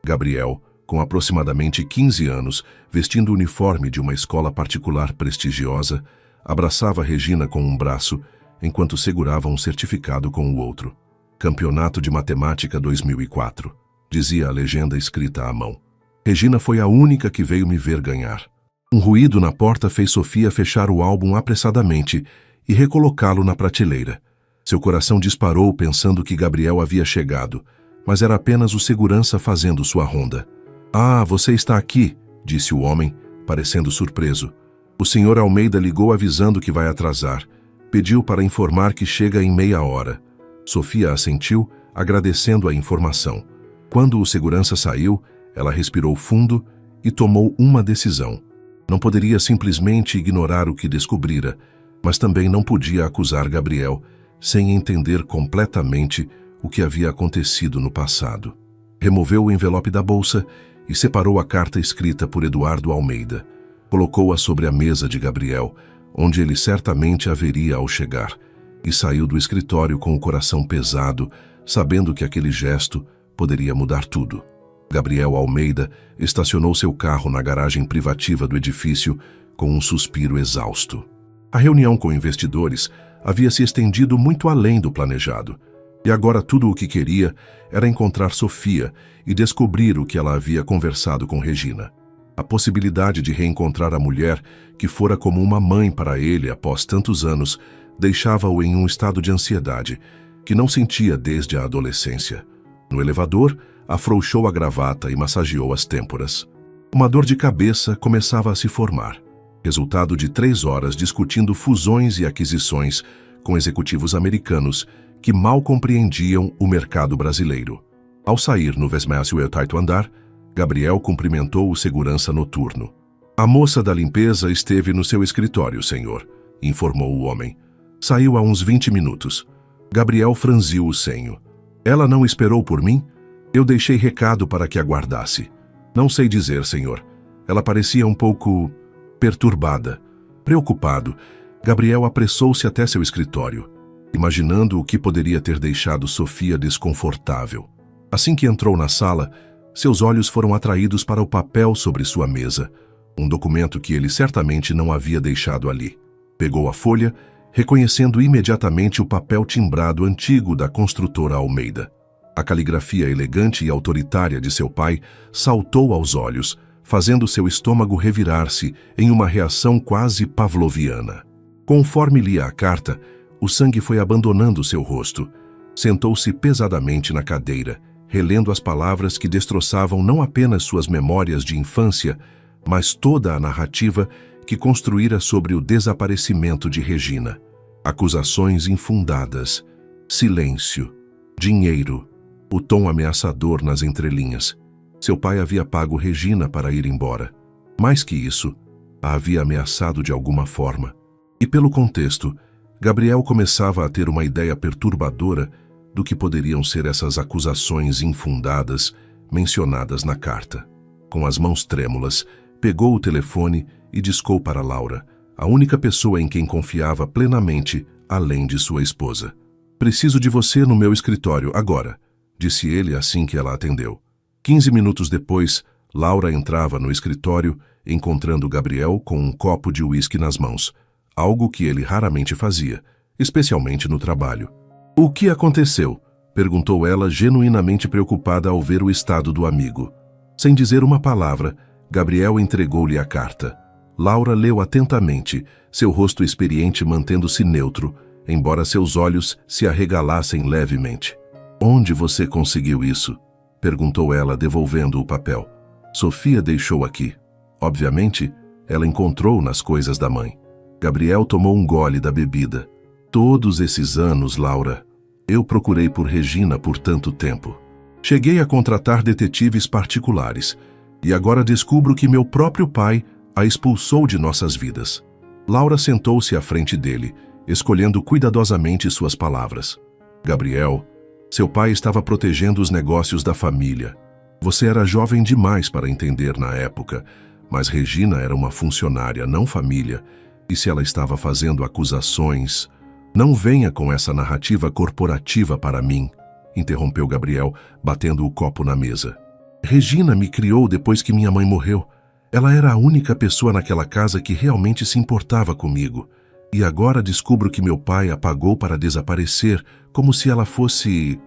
Gabriel, com aproximadamente 15 anos, vestindo o uniforme de uma escola particular prestigiosa, abraçava Regina com um braço, enquanto segurava um certificado com o outro. Campeonato de Matemática 2004, dizia a legenda escrita à mão. Regina foi a única que veio me ver ganhar. Um ruído na porta fez Sofia fechar o álbum apressadamente e recolocá-lo na prateleira. Seu coração disparou pensando que Gabriel havia chegado, mas era apenas o segurança fazendo sua ronda. Ah, você está aqui, disse o homem, parecendo surpreso. O senhor Almeida ligou avisando que vai atrasar. Pediu para informar que chega em meia hora. Sofia assentiu, agradecendo a informação. Quando o segurança saiu, ela respirou fundo e tomou uma decisão. Não poderia simplesmente ignorar o que descobrira, mas também não podia acusar Gabriel sem entender completamente o que havia acontecido no passado. Removeu o envelope da bolsa e separou a carta escrita por Eduardo Almeida. Colocou-a sobre a mesa de Gabriel, onde ele certamente a veria ao chegar, e saiu do escritório com o coração pesado, sabendo que aquele gesto poderia mudar tudo. Gabriel Almeida estacionou seu carro na garagem privativa do edifício com um suspiro exausto. A reunião com investidores havia se estendido muito além do planejado, e agora tudo o que queria era encontrar Sofia e descobrir o que ela havia conversado com Regina. A possibilidade de reencontrar a mulher que fora como uma mãe para ele após tantos anos deixava-o em um estado de ansiedade que não sentia desde a adolescência. No elevador, afrouxou a gravata e massageou as têmporas. Uma dor de cabeça começava a se formar, resultado de 3 horas discutindo fusões e aquisições com executivos americanos que mal compreendiam o mercado brasileiro. Ao sair no 28º andar, Gabriel cumprimentou o segurança noturno. A moça da limpeza esteve no seu escritório, senhor, informou o homem. Saiu há uns 20 minutos. Gabriel franziu o senho. Ela não esperou por mim? Eu deixei recado para que aguardasse. Não sei dizer, senhor. Ela parecia um pouco perturbada. Preocupado, Gabriel apressou-se até seu escritório, imaginando o que poderia ter deixado Sofia desconfortável. Assim que entrou na sala, seus olhos foram atraídos para o papel sobre sua mesa, um documento que ele certamente não havia deixado ali. Pegou a folha, reconhecendo imediatamente o papel timbrado antigo da construtora Almeida. A caligrafia elegante e autoritária de seu pai saltou aos olhos, fazendo seu estômago revirar-se em uma reação quase pavloviana. Conforme lia a carta, o sangue foi abandonando seu rosto. Sentou-se pesadamente na cadeira, relendo as palavras que destroçavam não apenas suas memórias de infância, mas toda a narrativa que construíra sobre o desaparecimento de Regina. Acusações infundadas, silêncio, dinheiro, o tom ameaçador nas entrelinhas. Seu pai havia pago Regina para ir embora. Mais que isso, a havia ameaçado de alguma forma. E pelo contexto, Gabriel começava a ter uma ideia perturbadora do que poderiam ser essas acusações infundadas mencionadas na carta. Com as mãos trêmulas, pegou o telefone e discou para Laura, a única pessoa em quem confiava plenamente, além de sua esposa. "Preciso de você no meu escritório, agora", disse ele assim que ela atendeu. 15 minutos depois, Laura entrava no escritório, encontrando Gabriel com um copo de uísque nas mãos, algo que ele raramente fazia, especialmente no trabalho. "O que aconteceu?", perguntou ela, genuinamente preocupada ao ver o estado do amigo. Sem dizer uma palavra, Gabriel entregou-lhe a carta. Laura leu atentamente, seu rosto experiente mantendo-se neutro, embora seus olhos se arregalassem levemente. "Onde você conseguiu isso?", perguntou ela, devolvendo o papel. "Sofia deixou aqui. Obviamente, ela encontrou nas coisas da mãe." Gabriel tomou um gole da bebida. "Todos esses anos, Laura, eu procurei por Regina por tanto tempo. Cheguei a contratar detetives particulares, e agora descubro que meu próprio pai a expulsou de nossas vidas." Laura sentou-se à frente dele, escolhendo cuidadosamente suas palavras. "Gabriel, seu pai estava protegendo os negócios da família. Você era jovem demais para entender na época, mas Regina era uma funcionária, não família, e se ela estava fazendo acusações... Não venha com essa narrativa corporativa para mim", interrompeu Gabriel, batendo o copo na mesa. "Regina me criou depois que minha mãe morreu. Ela era a única pessoa naquela casa que realmente se importava comigo. E agora descubro que meu pai a pagou para desaparecer, como se ela fosse...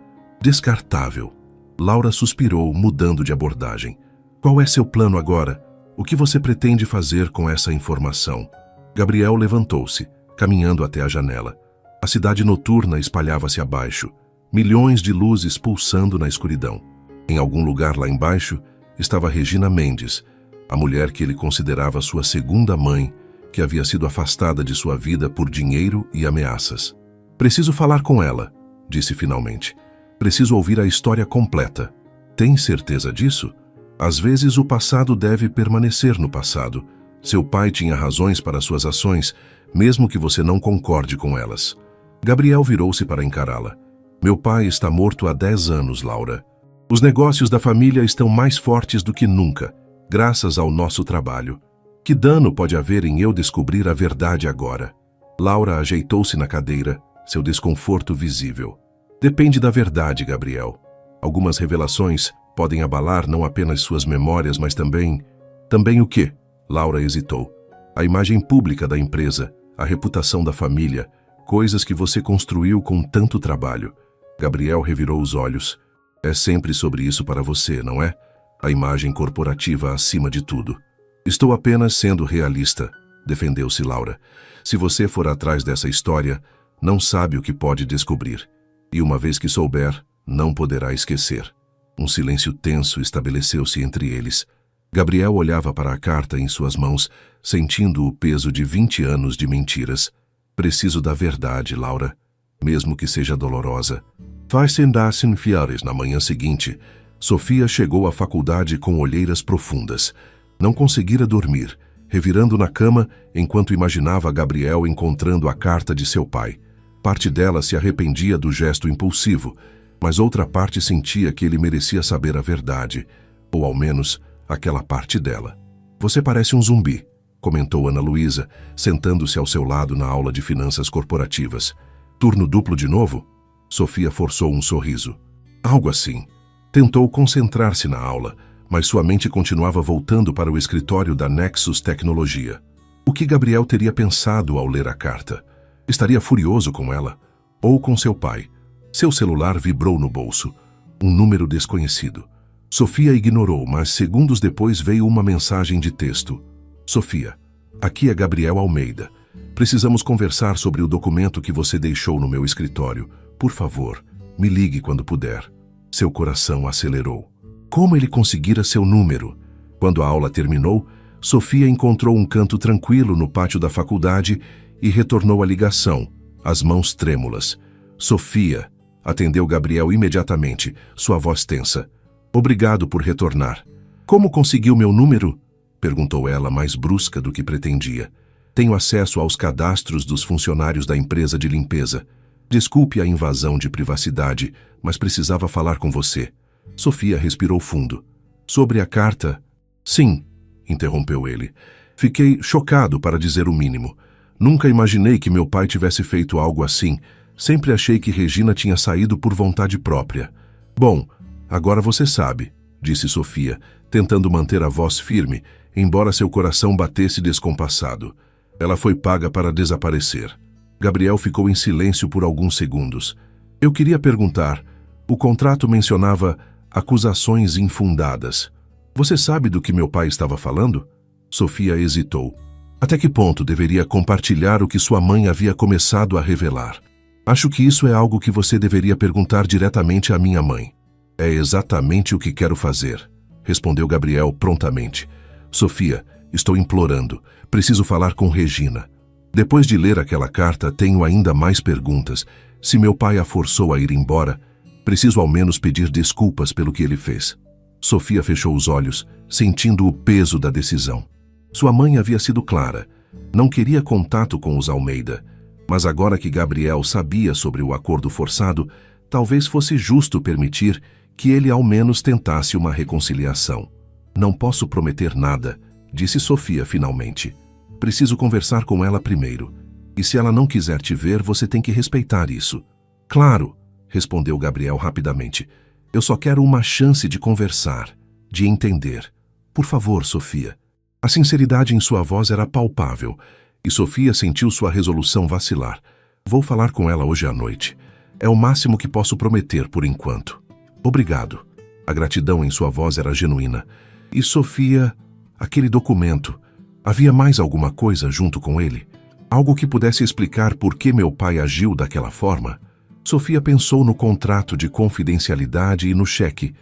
descartável." Laura suspirou, mudando de abordagem. "Qual é seu plano agora? O que você pretende fazer com essa informação?" Gabriel levantou-se, caminhando até a janela. A cidade noturna espalhava-se abaixo, milhões de luzes pulsando na escuridão. Em algum lugar lá embaixo estava Regina Mendes, a mulher que ele considerava sua segunda mãe, que havia sido afastada de sua vida por dinheiro e ameaças. "Preciso falar com ela", disse finalmente. "Preciso ouvir a história completa." "Tem certeza disso? Às vezes o passado deve permanecer no passado. Seu pai tinha razões para suas ações, mesmo que você não concorde com elas." Gabriel virou-se para encará-la. "Meu pai está morto há 10 anos, Laura. Os negócios da família estão mais fortes do que nunca, graças ao nosso trabalho. Que dano pode haver em eu descobrir a verdade agora?" Laura ajeitou-se na cadeira, seu desconforto visível. "Depende da verdade, Gabriel. Algumas revelações podem abalar não apenas suas memórias, mas também... Também o quê?" Laura hesitou. "A imagem pública da empresa, a reputação da família, coisas que você construiu com tanto trabalho." Gabriel revirou os olhos. "É sempre sobre isso para você, não é? A imagem corporativa acima de tudo." "Estou apenas sendo realista", defendeu-se Laura. "Se você for atrás dessa história, não sabe o que pode descobrir. E uma vez que souber, não poderá esquecer." Um silêncio tenso estabeleceu-se entre eles. Gabriel olhava para a carta em suas mãos, sentindo o peso de 20 anos de mentiras. "Preciso da verdade, Laura, mesmo que seja dolorosa." Faz-se-se fiares na manhã seguinte. Sofia chegou à faculdade com olheiras profundas. Não conseguira dormir, revirando na cama enquanto imaginava Gabriel encontrando a carta de seu pai. Parte dela se arrependia do gesto impulsivo, mas outra parte sentia que ele merecia saber a verdade, ou ao menos aquela parte dela. Você parece um zumbi, comentou Ana Luísa, sentando-se ao seu lado na aula de finanças corporativas. Turno duplo de novo? Sofia forçou um sorriso. Algo assim. Tentou concentrar-se na aula, mas sua mente continuava voltando para o escritório da Nexus Tecnologia. O que Gabriel teria pensado ao ler a carta? Estaria furioso com ela? Ou com seu pai? Seu celular vibrou no bolso. Um número desconhecido. Sofia ignorou, mas segundos depois veio uma mensagem de texto. Sofia, aqui é Gabriel Almeida. Precisamos conversar sobre o documento que você deixou no meu escritório. Por favor, me ligue quando puder. Seu coração acelerou. Como ele conseguira seu número? Quando a aula terminou, Sofia encontrou um canto tranquilo no pátio da faculdade e retornou a ligação, as mãos trêmulas. Sofia, atendeu Gabriel imediatamente, sua voz tensa. Obrigado por retornar. Como conseguiu meu número? Perguntou ela, mais brusca do que pretendia. Tenho acesso aos cadastros dos funcionários da empresa de limpeza. Desculpe a invasão de privacidade, mas precisava falar com você. Sofia respirou fundo. Sobre a carta? Sim, interrompeu ele. Fiquei chocado, para dizer o mínimo. Nunca imaginei que meu pai tivesse feito algo assim. Sempre achei que Regina tinha saído por vontade própria. Bom, agora você sabe, disse Sofia, tentando manter a voz firme, embora seu coração batesse descompassado. Ela foi paga para desaparecer. Gabriel ficou em silêncio por alguns segundos. Eu queria perguntar, o contrato mencionava acusações infundadas. Você sabe do que meu pai estava falando? Sofia hesitou. Até que ponto deveria compartilhar o que sua mãe havia começado a revelar? Acho que isso é algo que você deveria perguntar diretamente à minha mãe. É exatamente o que quero fazer, respondeu Gabriel prontamente. Sofia, estou implorando. Preciso falar com Regina. Depois de ler aquela carta, tenho ainda mais perguntas. Se meu pai a forçou a ir embora, preciso ao menos pedir desculpas pelo que ele fez. Sofia fechou os olhos, sentindo o peso da decisão. Sua mãe havia sido clara. Não queria contato com os Almeida. Mas agora que Gabriel sabia sobre o acordo forçado, talvez fosse justo permitir que ele ao menos tentasse uma reconciliação. Não posso prometer nada, disse Sofia finalmente. Preciso conversar com ela primeiro. E se ela não quiser te ver, você tem que respeitar isso. Claro, respondeu Gabriel rapidamente. Eu só quero uma chance de conversar, de entender. Por favor, Sofia. A sinceridade em sua voz era palpável, e Sofia sentiu sua resolução vacilar. Vou falar com ela hoje à noite. É o máximo que posso prometer por enquanto. Obrigado. A gratidão em sua voz era genuína. E Sofia, aquele documento, havia mais alguma coisa junto com ele? Algo que pudesse explicar por que meu pai agiu daquela forma? Sofia pensou no contrato de confidencialidade e no cheque,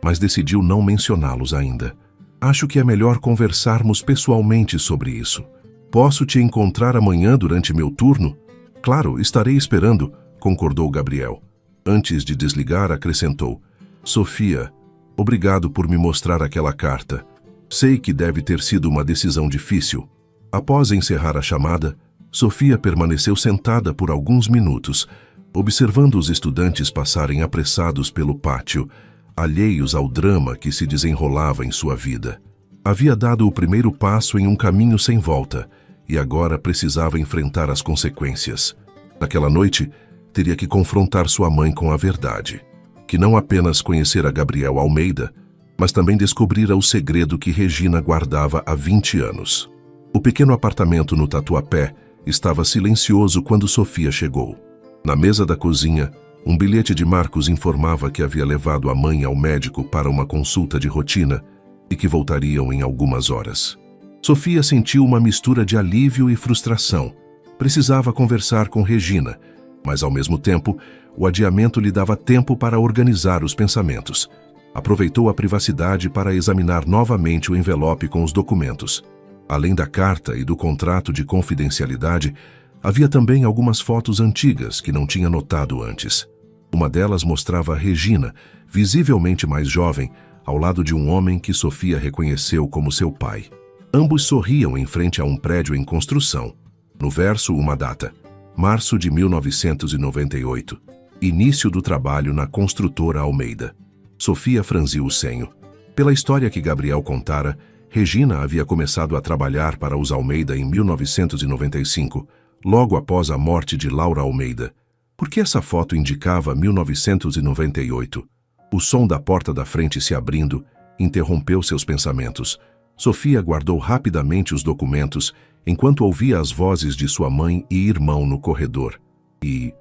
mas decidiu não mencioná-los ainda. Acho que é melhor conversarmos pessoalmente sobre isso. Posso te encontrar amanhã durante meu turno? Claro, estarei esperando, concordou Gabriel. Antes de desligar, acrescentou. Sofia, obrigado por me mostrar aquela carta. Sei que deve ter sido uma decisão difícil. Após encerrar a chamada, Sofia permaneceu sentada por alguns minutos, observando os estudantes passarem apressados pelo pátio, alheios ao drama que se desenrolava em sua vida. Havia dado o primeiro passo em um caminho sem volta, e agora precisava enfrentar as consequências. Naquela noite, teria que confrontar sua mãe com a verdade, que não apenas conhecera Gabriel Almeida, mas também descobrira o segredo que Regina guardava há 20 anos. O pequeno apartamento no Tatuapé estava silencioso quando Sofia chegou. Na mesa da cozinha, um bilhete de Marcos informava que havia levado a mãe ao médico para uma consulta de rotina e que voltariam em algumas horas. Sofia sentiu uma mistura de alívio e frustração. Precisava conversar com Regina, mas ao mesmo tempo, o adiamento lhe dava tempo para organizar os pensamentos. Aproveitou a privacidade para examinar novamente o envelope com os documentos. Além da carta e do contrato de confidencialidade, havia também algumas fotos antigas que não tinha notado antes. Uma delas mostrava Regina, visivelmente mais jovem, ao lado de um homem que Sofia reconheceu como seu pai. Ambos sorriam em frente a um prédio em construção. No verso, uma data: Março de 1998. Início do trabalho na construtora Almeida. Sofia franziu o senho. Pela história que Gabriel contara, Regina havia começado a trabalhar para os Almeida em 1995, logo após a morte de Laura Almeida. Por que essa foto indicava 1998? O som da porta da frente se abrindo interrompeu seus pensamentos. Sofia guardou rapidamente os documentos enquanto ouvia as vozes de sua mãe e irmão no corredor. E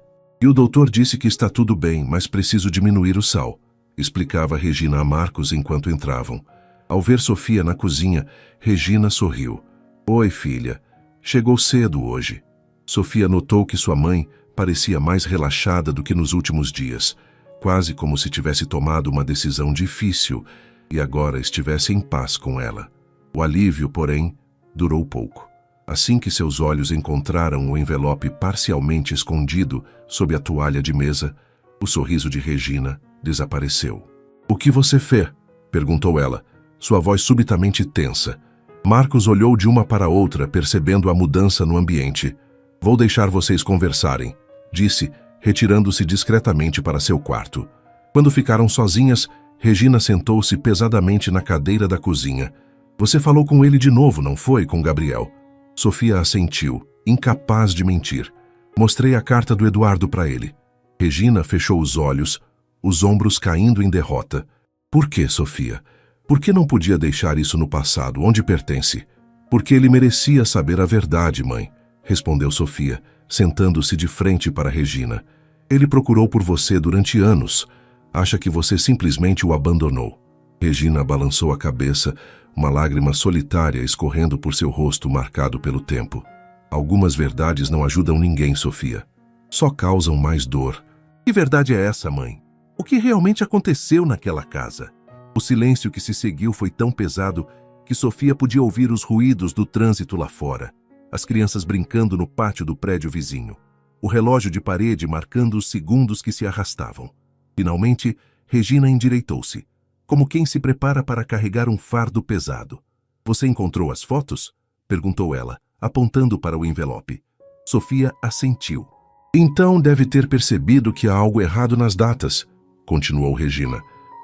o doutor disse que está tudo bem, mas preciso diminuir o sal, explicava Regina a Marcos enquanto entravam. Ao ver Sofia na cozinha, Regina sorriu. Oi, filha. Chegou cedo hoje. Sofia notou que sua mãe parecia mais relaxada do que nos últimos dias, quase como se tivesse tomado uma decisão difícil e agora estivesse em paz com ela. O alívio, porém, durou pouco. Assim que seus olhos encontraram o envelope parcialmente escondido sob a toalha de mesa, o sorriso de Regina desapareceu. O que você fez? Perguntou ela, sua voz subitamente tensa. Marcos olhou de uma para outra, percebendo a mudança no ambiente. Vou deixar vocês conversarem, disse, retirando-se discretamente para seu quarto. Quando ficaram sozinhas, Regina sentou-se pesadamente na cadeira da cozinha. Você falou com ele de novo, não foi, com Gabriel? Sofia assentiu, incapaz de mentir. Mostrei a carta do Eduardo para ele. Regina fechou os olhos, os ombros caindo em derrota. Por que, Sofia? Por que não podia deixar isso no passado, onde pertence? Porque ele merecia saber a verdade, mãe, respondeu Sofia, sentando-se de frente para Regina. Ele procurou por você durante anos. Acha que você simplesmente o abandonou. Regina balançou a cabeça, uma lágrima solitária escorrendo por seu rosto marcado pelo tempo. Algumas verdades não ajudam ninguém, Sofia. Só causam mais dor. Que verdade é essa, mãe? O que realmente aconteceu naquela casa? O silêncio que se seguiu foi tão pesado que Sofia podia ouvir os ruídos do trânsito lá fora. As crianças brincando no pátio do prédio vizinho. O relógio de parede marcando os segundos que se arrastavam. Finalmente, Regina endireitou-se, como quem se prepara para carregar um fardo pesado. Você encontrou as fotos? Perguntou ela, apontando para o envelope. Sofia assentiu. Então deve ter percebido que há algo errado nas datas, continuou Regina,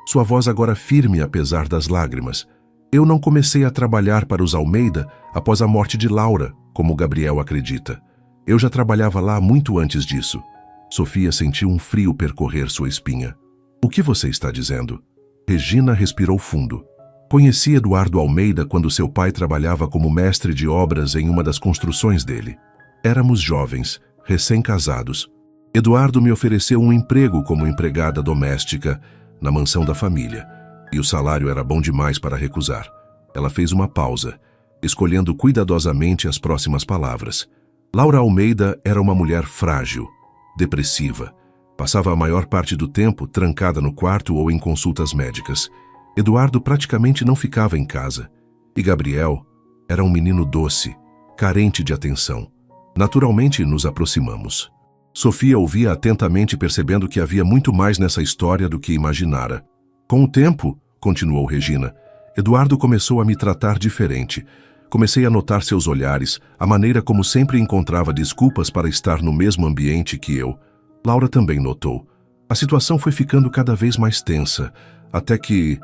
sua voz agora firme apesar das lágrimas. Eu não comecei a trabalhar para os Almeida após a morte de Laura, como Gabriel acredita. Eu já trabalhava lá muito antes disso. Sofia sentiu um frio percorrer sua espinha. O que você está dizendo? Regina respirou fundo. Conheci Eduardo Almeida quando seu pai trabalhava como mestre de obras em uma das construções dele. Éramos jovens, recém-casados. Eduardo me ofereceu um emprego como empregada doméstica na mansão da família, e o salário era bom demais para recusar. Ela fez uma pausa, escolhendo cuidadosamente as próximas palavras. Laura Almeida era uma mulher frágil, depressiva. Passava a maior parte do tempo trancada no quarto ou em consultas médicas. Eduardo praticamente não ficava em casa. E Gabriel era um menino doce, carente de atenção. Naturalmente nos aproximamos. Sofia ouvia atentamente, percebendo que havia muito mais nessa história do que imaginara. Com o tempo, continuou Regina, Eduardo começou a me tratar diferente. Comecei a notar seus olhares, a maneira como sempre encontrava desculpas para estar no mesmo ambiente que eu. Laura também notou. A situação foi ficando cada vez mais tensa, até que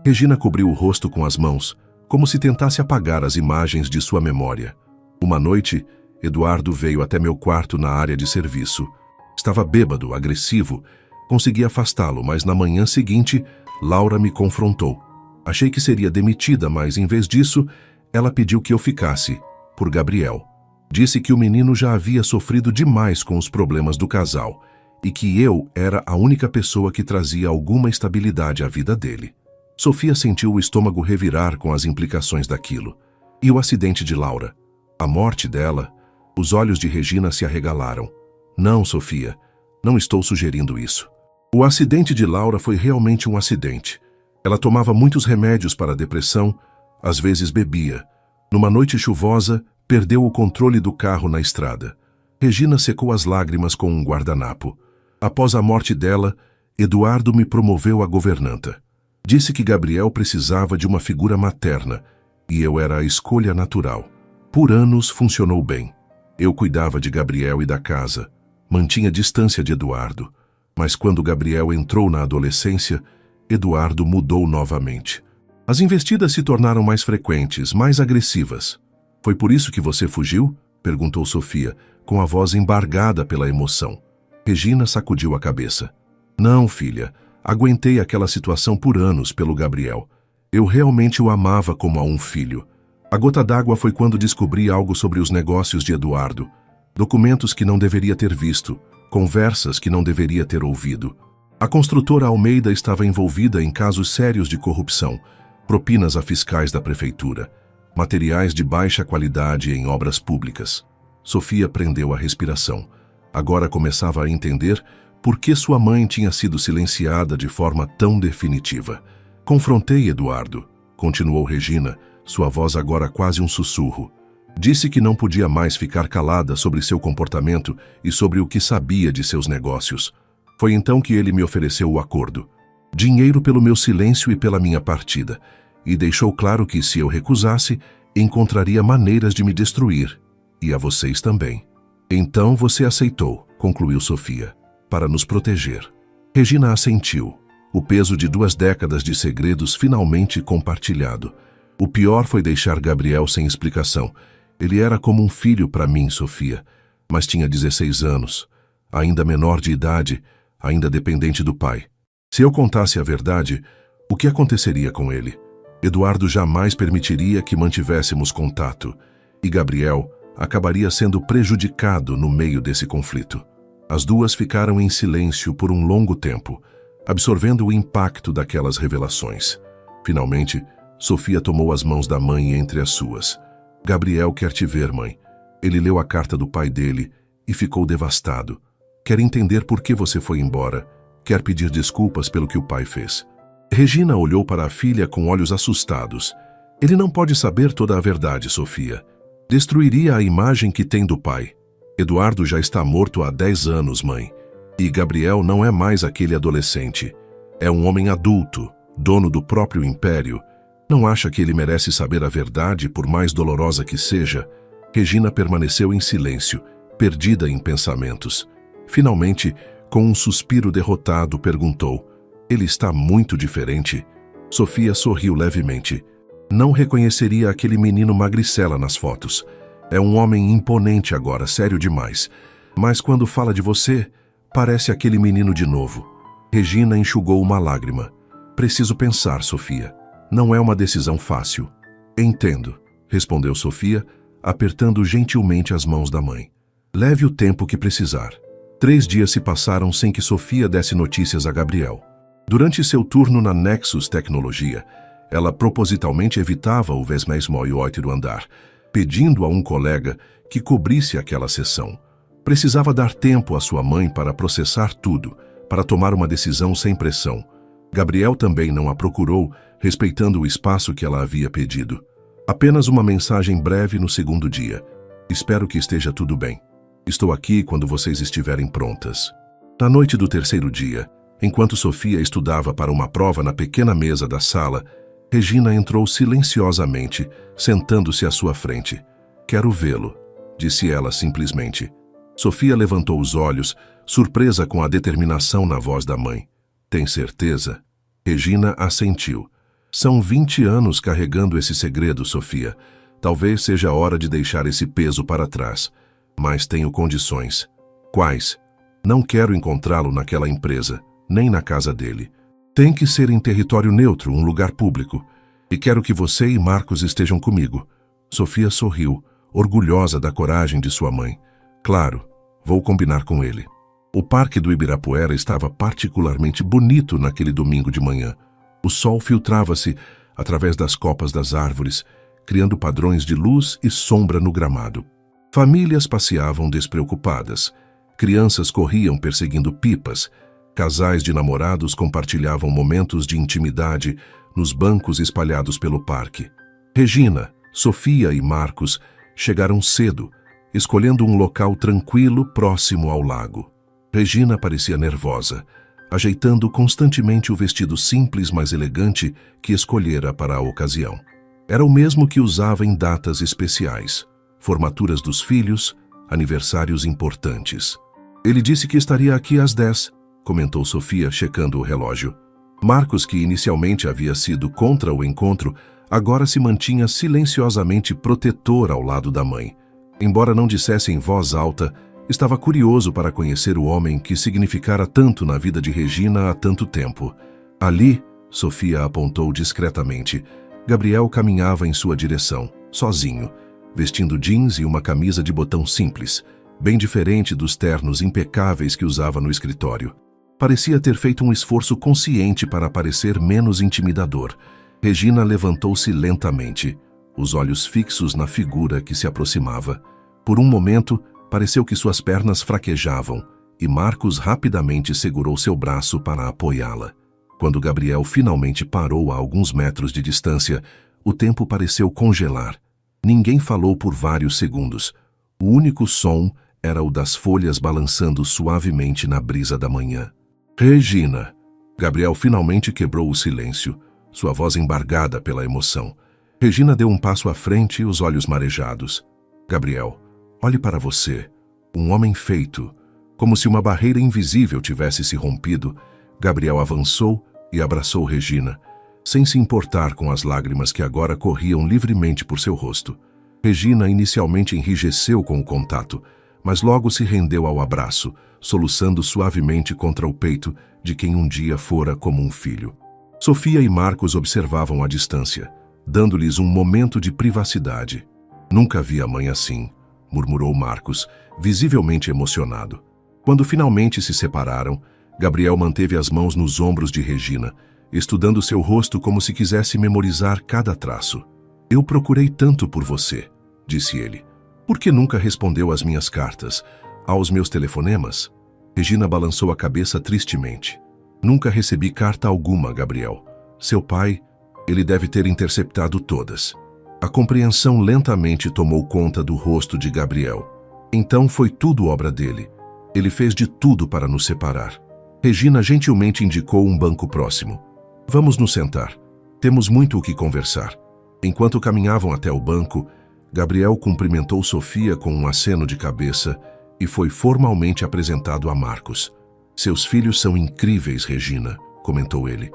Regina cobriu o rosto com as mãos, como se tentasse apagar as imagens de sua memória. Uma noite, Eduardo veio até meu quarto na área de serviço. Estava bêbado, agressivo. Consegui afastá-lo, mas na manhã seguinte, Laura me confrontou. Achei que seria demitida, mas em vez disso, ela pediu que eu ficasse, por Gabriel. Disse que o menino já havia sofrido demais com os problemas do casal e que eu era a única pessoa que trazia alguma estabilidade à vida dele. Sofia sentiu o estômago revirar com as implicações daquilo. E o acidente de Laura? A morte dela? Os olhos de Regina se arregalaram. Não, Sofia, não estou sugerindo isso. O acidente de Laura foi realmente um acidente. Ela tomava muitos remédios para a depressão, às vezes bebia. Numa noite chuvosa, perdeu o controle do carro na estrada. Regina secou as lágrimas com um guardanapo. Após a morte dela, Eduardo me promoveu a governanta. Disse que Gabriel precisava de uma figura materna, e eu era a escolha natural. Por anos funcionou bem. Eu cuidava de Gabriel e da casa, mantinha distância de Eduardo. Mas quando Gabriel entrou na adolescência, Eduardo mudou novamente. As investidas se tornaram mais frequentes, mais agressivas. Foi por isso que você fugiu? Perguntou Sofia, com a voz embargada pela emoção. Regina sacudiu a cabeça. Não, filha. Aguentei aquela situação por anos pelo Gabriel. Eu realmente o amava como a um filho. A gota d'água foi quando descobri algo sobre os negócios de Eduardo. Documentos que não deveria ter visto, conversas que não deveria ter ouvido. A construtora Almeida estava envolvida em casos sérios de corrupção, propinas a fiscais da prefeitura, materiais de baixa qualidade em obras públicas. Sofia prendeu a respiração. Agora começava a entender por que sua mãe tinha sido silenciada de forma tão definitiva. Confrontei Eduardo, continuou Regina, sua voz agora quase um sussurro. Disse que não podia mais ficar calada sobre seu comportamento e sobre o que sabia de seus negócios. Foi então que ele me ofereceu o acordo. Dinheiro pelo meu silêncio e pela minha partida. E deixou claro que, se eu recusasse, encontraria maneiras de me destruir. E a vocês também. Então você aceitou, concluiu Sofia, para nos proteger. Regina assentiu. O peso de 2 décadas de segredos finalmente compartilhado. O pior foi deixar Gabriel sem explicação. Ele era como um filho para mim, Sofia, mas tinha 16 anos, ainda menor de idade, ainda dependente do pai. Se eu contasse a verdade, o que aconteceria com ele? Eduardo jamais permitiria que mantivéssemos contato, e Gabriel acabaria sendo prejudicado no meio desse conflito. As duas ficaram em silêncio por um longo tempo, absorvendo o impacto daquelas revelações. Finalmente, Sofia tomou as mãos da mãe entre as suas. Gabriel quer te ver, mãe. Ele leu a carta do pai dele e ficou devastado. Quer entender por que você foi embora. Quer pedir desculpas pelo que o pai fez. Regina olhou para a filha com olhos assustados. Ele não pode saber toda a verdade, Sofia. Destruiria a imagem que tem do pai. Eduardo já está morto há 10 anos, mãe. E Gabriel não é mais aquele adolescente. É um homem adulto, dono do próprio império. Não acha que ele merece saber a verdade, por mais dolorosa que seja? Regina permaneceu em silêncio, perdida em pensamentos. Finalmente, com um suspiro derrotado, perguntou: ele está muito diferente? Sofia sorriu levemente. Não reconheceria aquele menino magricela nas fotos. É um homem imponente agora, sério demais. Mas quando fala de você, parece aquele menino de novo. Regina enxugou uma lágrima. Preciso pensar, Sofia. Não é uma decisão fácil. Entendo, respondeu Sofia, apertando gentilmente as mãos da mãe. Leve o tempo que precisar. 3 dias se passaram sem que Sofia desse notícias a Gabriel. Durante seu turno na Nexus Tecnologia, ela propositalmente evitava o 28º andar, pedindo a um colega que cobrisse aquela sessão. Precisava dar tempo à sua mãe para processar tudo, para tomar uma decisão sem pressão. Gabriel também não a procurou, respeitando o espaço que ela havia pedido. Apenas uma mensagem breve no 2º dia. Espero que esteja tudo bem. Estou aqui quando vocês estiverem prontas. Na noite do 3º dia, enquanto Sofia estudava para uma prova na pequena mesa da sala, Regina entrou silenciosamente, sentando-se à sua frente. Quero vê-lo, disse ela simplesmente. Sofia levantou os olhos, surpresa com a determinação na voz da mãe. Tem certeza? Regina assentiu. São 20 anos carregando esse segredo, Sofia. Talvez seja a hora de deixar esse peso para trás. Mas tenho condições. Quais? Não quero encontrá-lo naquela empresa, nem na casa dele. Tem que ser em território neutro, um lugar público. E quero que você e Marcos estejam comigo. Sofia sorriu, orgulhosa da coragem de sua mãe. Claro, vou combinar com ele. O parque do Ibirapuera estava particularmente bonito naquele domingo de manhã. O sol filtrava-se através das copas das árvores, criando padrões de luz e sombra no gramado. Famílias passeavam despreocupadas. Crianças corriam perseguindo pipas. Casais de namorados compartilhavam momentos de intimidade nos bancos espalhados pelo parque. Regina, Sofia e Marcos chegaram cedo, escolhendo um local tranquilo próximo ao lago. Regina parecia nervosa, ajeitando constantemente o vestido simples, mas elegante que escolhera para a ocasião. Era o mesmo que usava em datas especiais, formaturas dos filhos, aniversários importantes. Ele disse que estaria aqui às 10, comentou Sofia, checando o relógio. Marcos, que inicialmente havia sido contra o encontro, agora se mantinha silenciosamente protetor ao lado da mãe. Embora não dissesse em voz alta, estava curioso para conhecer o homem que significara tanto na vida de Regina há tanto tempo. Ali, Sofia apontou discretamente, Gabriel caminhava em sua direção, sozinho, vestindo jeans e uma camisa de botão simples, bem diferente dos ternos impecáveis que usava no escritório. Parecia ter feito um esforço consciente para parecer menos intimidador. Regina levantou-se lentamente, os olhos fixos na figura que se aproximava. Por um momento, pareceu que suas pernas fraquejavam, e Marcos rapidamente segurou seu braço para apoiá-la. Quando Gabriel finalmente parou a alguns metros de distância, o tempo pareceu congelar. Ninguém falou por vários segundos. O único som era o das folhas balançando suavemente na brisa da manhã. Regina! Gabriel finalmente quebrou o silêncio, sua voz embargada pela emoção. Regina deu um passo à frente, os olhos marejados. Gabriel, olhe para você. Um homem feito. Como se uma barreira invisível tivesse se rompido, Gabriel avançou e abraçou Regina, sem se importar com as lágrimas que agora corriam livremente por seu rosto. Regina inicialmente enrijeceu com o contato, mas logo se rendeu ao abraço, soluçando suavemente contra o peito de quem um dia fora como um filho. Sofia e Marcos observavam à distância, dando-lhes um momento de privacidade. Nunca vi a mãe assim, murmurou Marcos, visivelmente emocionado. Quando finalmente se separaram, Gabriel manteve as mãos nos ombros de Regina, estudando seu rosto como se quisesse memorizar cada traço. Eu procurei tanto por você, disse ele. Por que nunca respondeu às minhas cartas, aos meus telefonemas? Regina balançou a cabeça tristemente. Nunca recebi carta alguma, Gabriel. Seu pai, ele deve ter interceptado todas. A compreensão lentamente tomou conta do rosto de Gabriel. Então foi tudo obra dele. Ele fez de tudo para nos separar. Regina gentilmente indicou um banco próximo. Vamos nos sentar. Temos muito o que conversar. Enquanto caminhavam até o banco, Gabriel cumprimentou Sofia com um aceno de cabeça e foi formalmente apresentado a Marcos. Seus filhos são incríveis, Regina, comentou ele.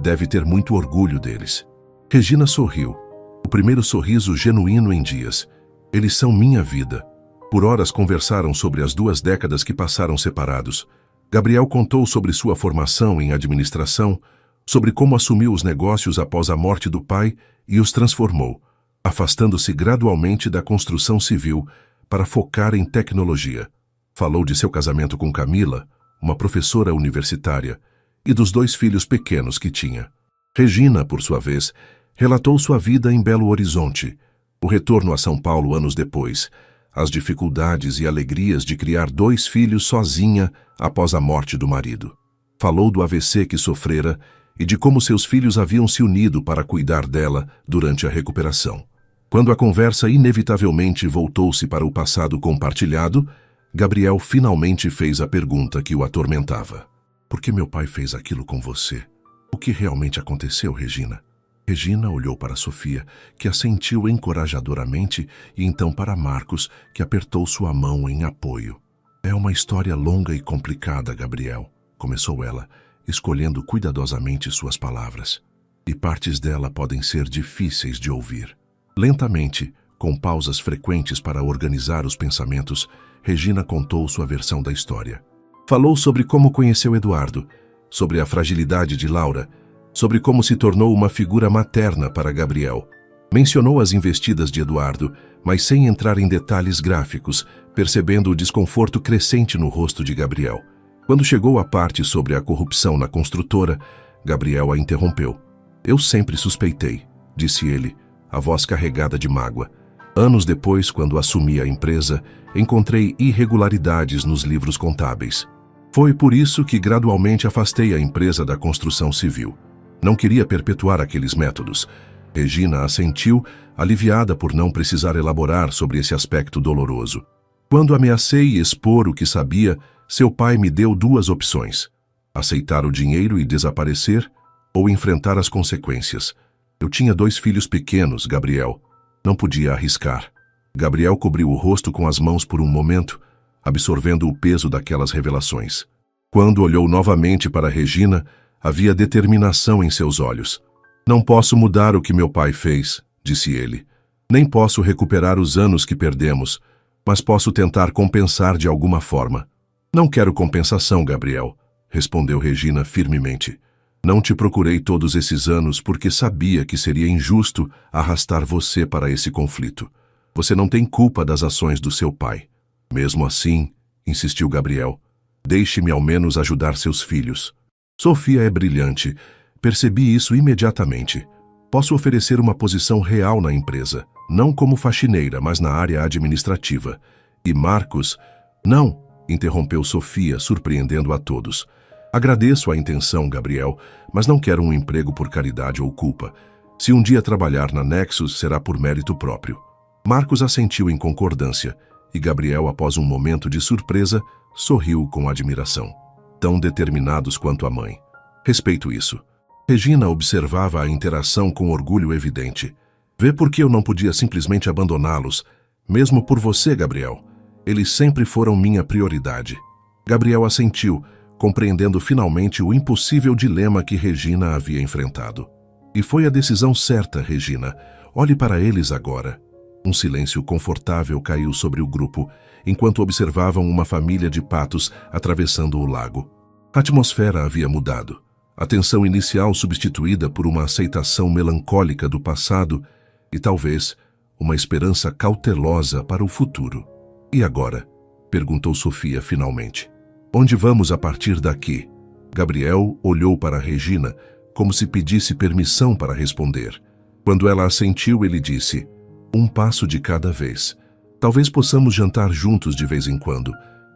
Deve ter muito orgulho deles. Regina sorriu. O primeiro sorriso genuíno em dias. Eles são minha vida. Por horas conversaram sobre as 2 décadas que passaram separados. Gabriel contou sobre sua formação em administração, sobre como assumiu os negócios após a morte do pai e os transformou, afastando-se gradualmente da construção civil para focar em tecnologia. Falou de seu casamento com Camila, uma professora universitária, e dos 2 filhos pequenos que tinha. Regina, por sua vez, relatou sua vida em Belo Horizonte, o retorno a São Paulo anos depois, as dificuldades e alegrias de criar 2 filhos sozinha após a morte do marido. Falou do AVC que sofrera e de como seus filhos haviam se unido para cuidar dela durante a recuperação. Quando a conversa inevitavelmente voltou-se para o passado compartilhado, Gabriel finalmente fez a pergunta que o atormentava. Por que meu pai fez aquilo com você? O que realmente aconteceu, Regina? Regina olhou para Sofia, que assentiu encorajadoramente, e então para Marcos, que apertou sua mão em apoio. É uma história longa e complicada, Gabriel, começou ela, escolhendo cuidadosamente suas palavras. E partes dela podem ser difíceis de ouvir. Lentamente, com pausas frequentes para organizar os pensamentos, Regina contou sua versão da história. Falou sobre como conheceu Eduardo, sobre a fragilidade de Laura, sobre como se tornou uma figura materna para Gabriel. Mencionou as investidas de Eduardo, mas sem entrar em detalhes gráficos, percebendo o desconforto crescente no rosto de Gabriel. Quando chegou à parte sobre a corrupção na construtora, Gabriel a interrompeu. Eu sempre suspeitei, disse ele, a voz carregada de mágoa. Anos depois, quando assumi a empresa, encontrei irregularidades nos livros contábeis. Foi por isso que gradualmente afastei a empresa da construção civil. Não queria perpetuar aqueles métodos. Regina assentiu, aliviada por não precisar elaborar sobre esse aspecto doloroso. Quando ameacei expor o que sabia, seu pai me deu 2 opções: aceitar o dinheiro e desaparecer, ou enfrentar as consequências. Eu tinha 2 filhos pequenos, Gabriel. Não podia arriscar. Gabriel cobriu o rosto com as mãos por um momento, absorvendo o peso daquelas revelações. Quando olhou novamente para Regina, havia determinação em seus olhos. Não posso mudar o que meu pai fez, disse ele. Nem posso recuperar os anos que perdemos, mas posso tentar compensar de alguma forma. Não quero compensação, Gabriel, respondeu Regina firmemente. Não te procurei todos esses anos porque sabia que seria injusto arrastar você para esse conflito. Você não tem culpa das ações do seu pai. Mesmo assim, insistiu Gabriel, deixe-me ao menos ajudar seus filhos. Sofia é brilhante. Percebi isso imediatamente. Posso oferecer uma posição real na empresa, não como faxineira, mas na área administrativa. E Marcos... Não, interrompeu Sofia, surpreendendo a todos. Agradeço a intenção, Gabriel, mas não quero um emprego por caridade ou culpa. Se um dia trabalhar na Nexus, será por mérito próprio. Marcos assentiu em concordância, e Gabriel, após um momento de surpresa, sorriu com admiração. Tão determinados quanto a mãe. Respeito isso. Regina observava a interação com orgulho evidente. Vê por que eu não podia simplesmente abandoná-los, mesmo por você, Gabriel. Eles sempre foram minha prioridade. Gabriel assentiu, compreendendo finalmente o impossível dilema que Regina havia enfrentado. E foi a decisão certa, Regina. Olhe para eles agora. Um silêncio confortável caiu sobre o grupo, enquanto observavam uma família de patos atravessando o lago. A atmosfera havia mudado. A tensão inicial substituída por uma aceitação melancólica do passado e, talvez, uma esperança cautelosa para o futuro. E agora? Perguntou Sofia finalmente. Onde vamos a partir daqui? Gabriel olhou para Regina, como se pedisse permissão para responder. Quando ela assentiu, ele disse: um passo de cada vez. Talvez possamos jantar juntos de vez em quando.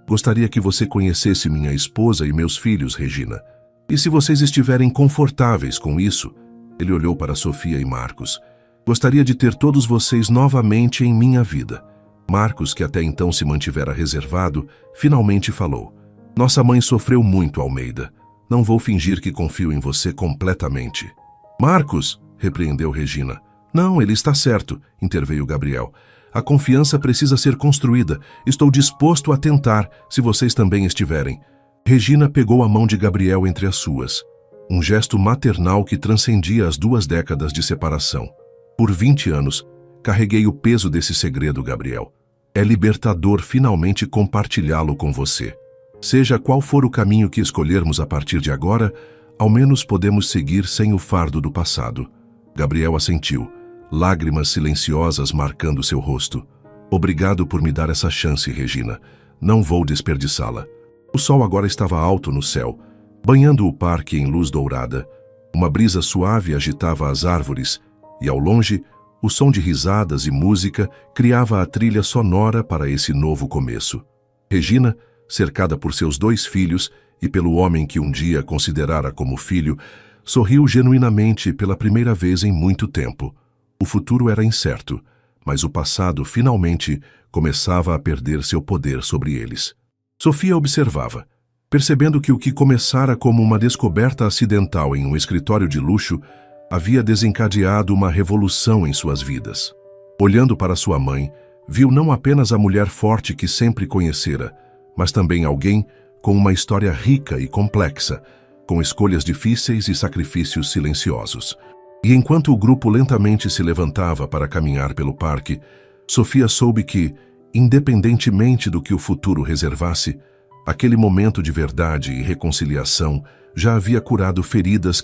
Gostaria que você conhecesse minha esposa e meus filhos, Regina. E se vocês estiverem confortáveis com isso, ele olhou para Sofia e Marcos. Gostaria de ter todos vocês novamente em minha vida. Marcos, que até então se mantivera reservado, finalmente falou. Nossa mãe sofreu muito, Almeida. Não vou fingir que confio em você completamente. Marcos, repreendeu Regina. Não, ele está certo, interveio Gabriel. A confiança precisa ser construída. Estou disposto a tentar, se vocês também estiverem. Regina pegou a mão de Gabriel entre as suas. Um gesto maternal que transcendia as 2 décadas de separação. Por 20 anos, carreguei o peso desse segredo, Gabriel. É libertador finalmente compartilhá-lo com você. Seja qual for o caminho que escolhermos a partir de agora, ao menos podemos seguir sem o fardo do passado. Gabriel assentiu, lágrimas silenciosas marcando seu rosto. Obrigado por me dar essa chance, Regina. Não vou desperdiçá-la. O sol agora estava alto no céu, banhando o parque em luz dourada. Uma brisa suave agitava as árvores e, ao longe, o som de risadas e música criava a trilha sonora para esse novo começo. Regina, cercada por seus 2 filhos e pelo homem que um dia considerara como filho, sorriu genuinamente pela primeira vez em muito tempo. O futuro era incerto, mas o passado finalmente começava a perder seu poder sobre eles. Sofia observava, percebendo que o que começara como uma descoberta acidental em um escritório de luxo havia desencadeado uma revolução em suas vidas. Olhando para sua mãe, viu não apenas a mulher forte que sempre conhecera, mas também alguém com uma história rica e complexa, com escolhas difíceis e sacrifícios silenciosos. E enquanto o grupo lentamente se levantava para caminhar pelo parque, Sofia soube que, independentemente do que o futuro reservasse, aquele momento de verdade e reconciliação já havia curado feridas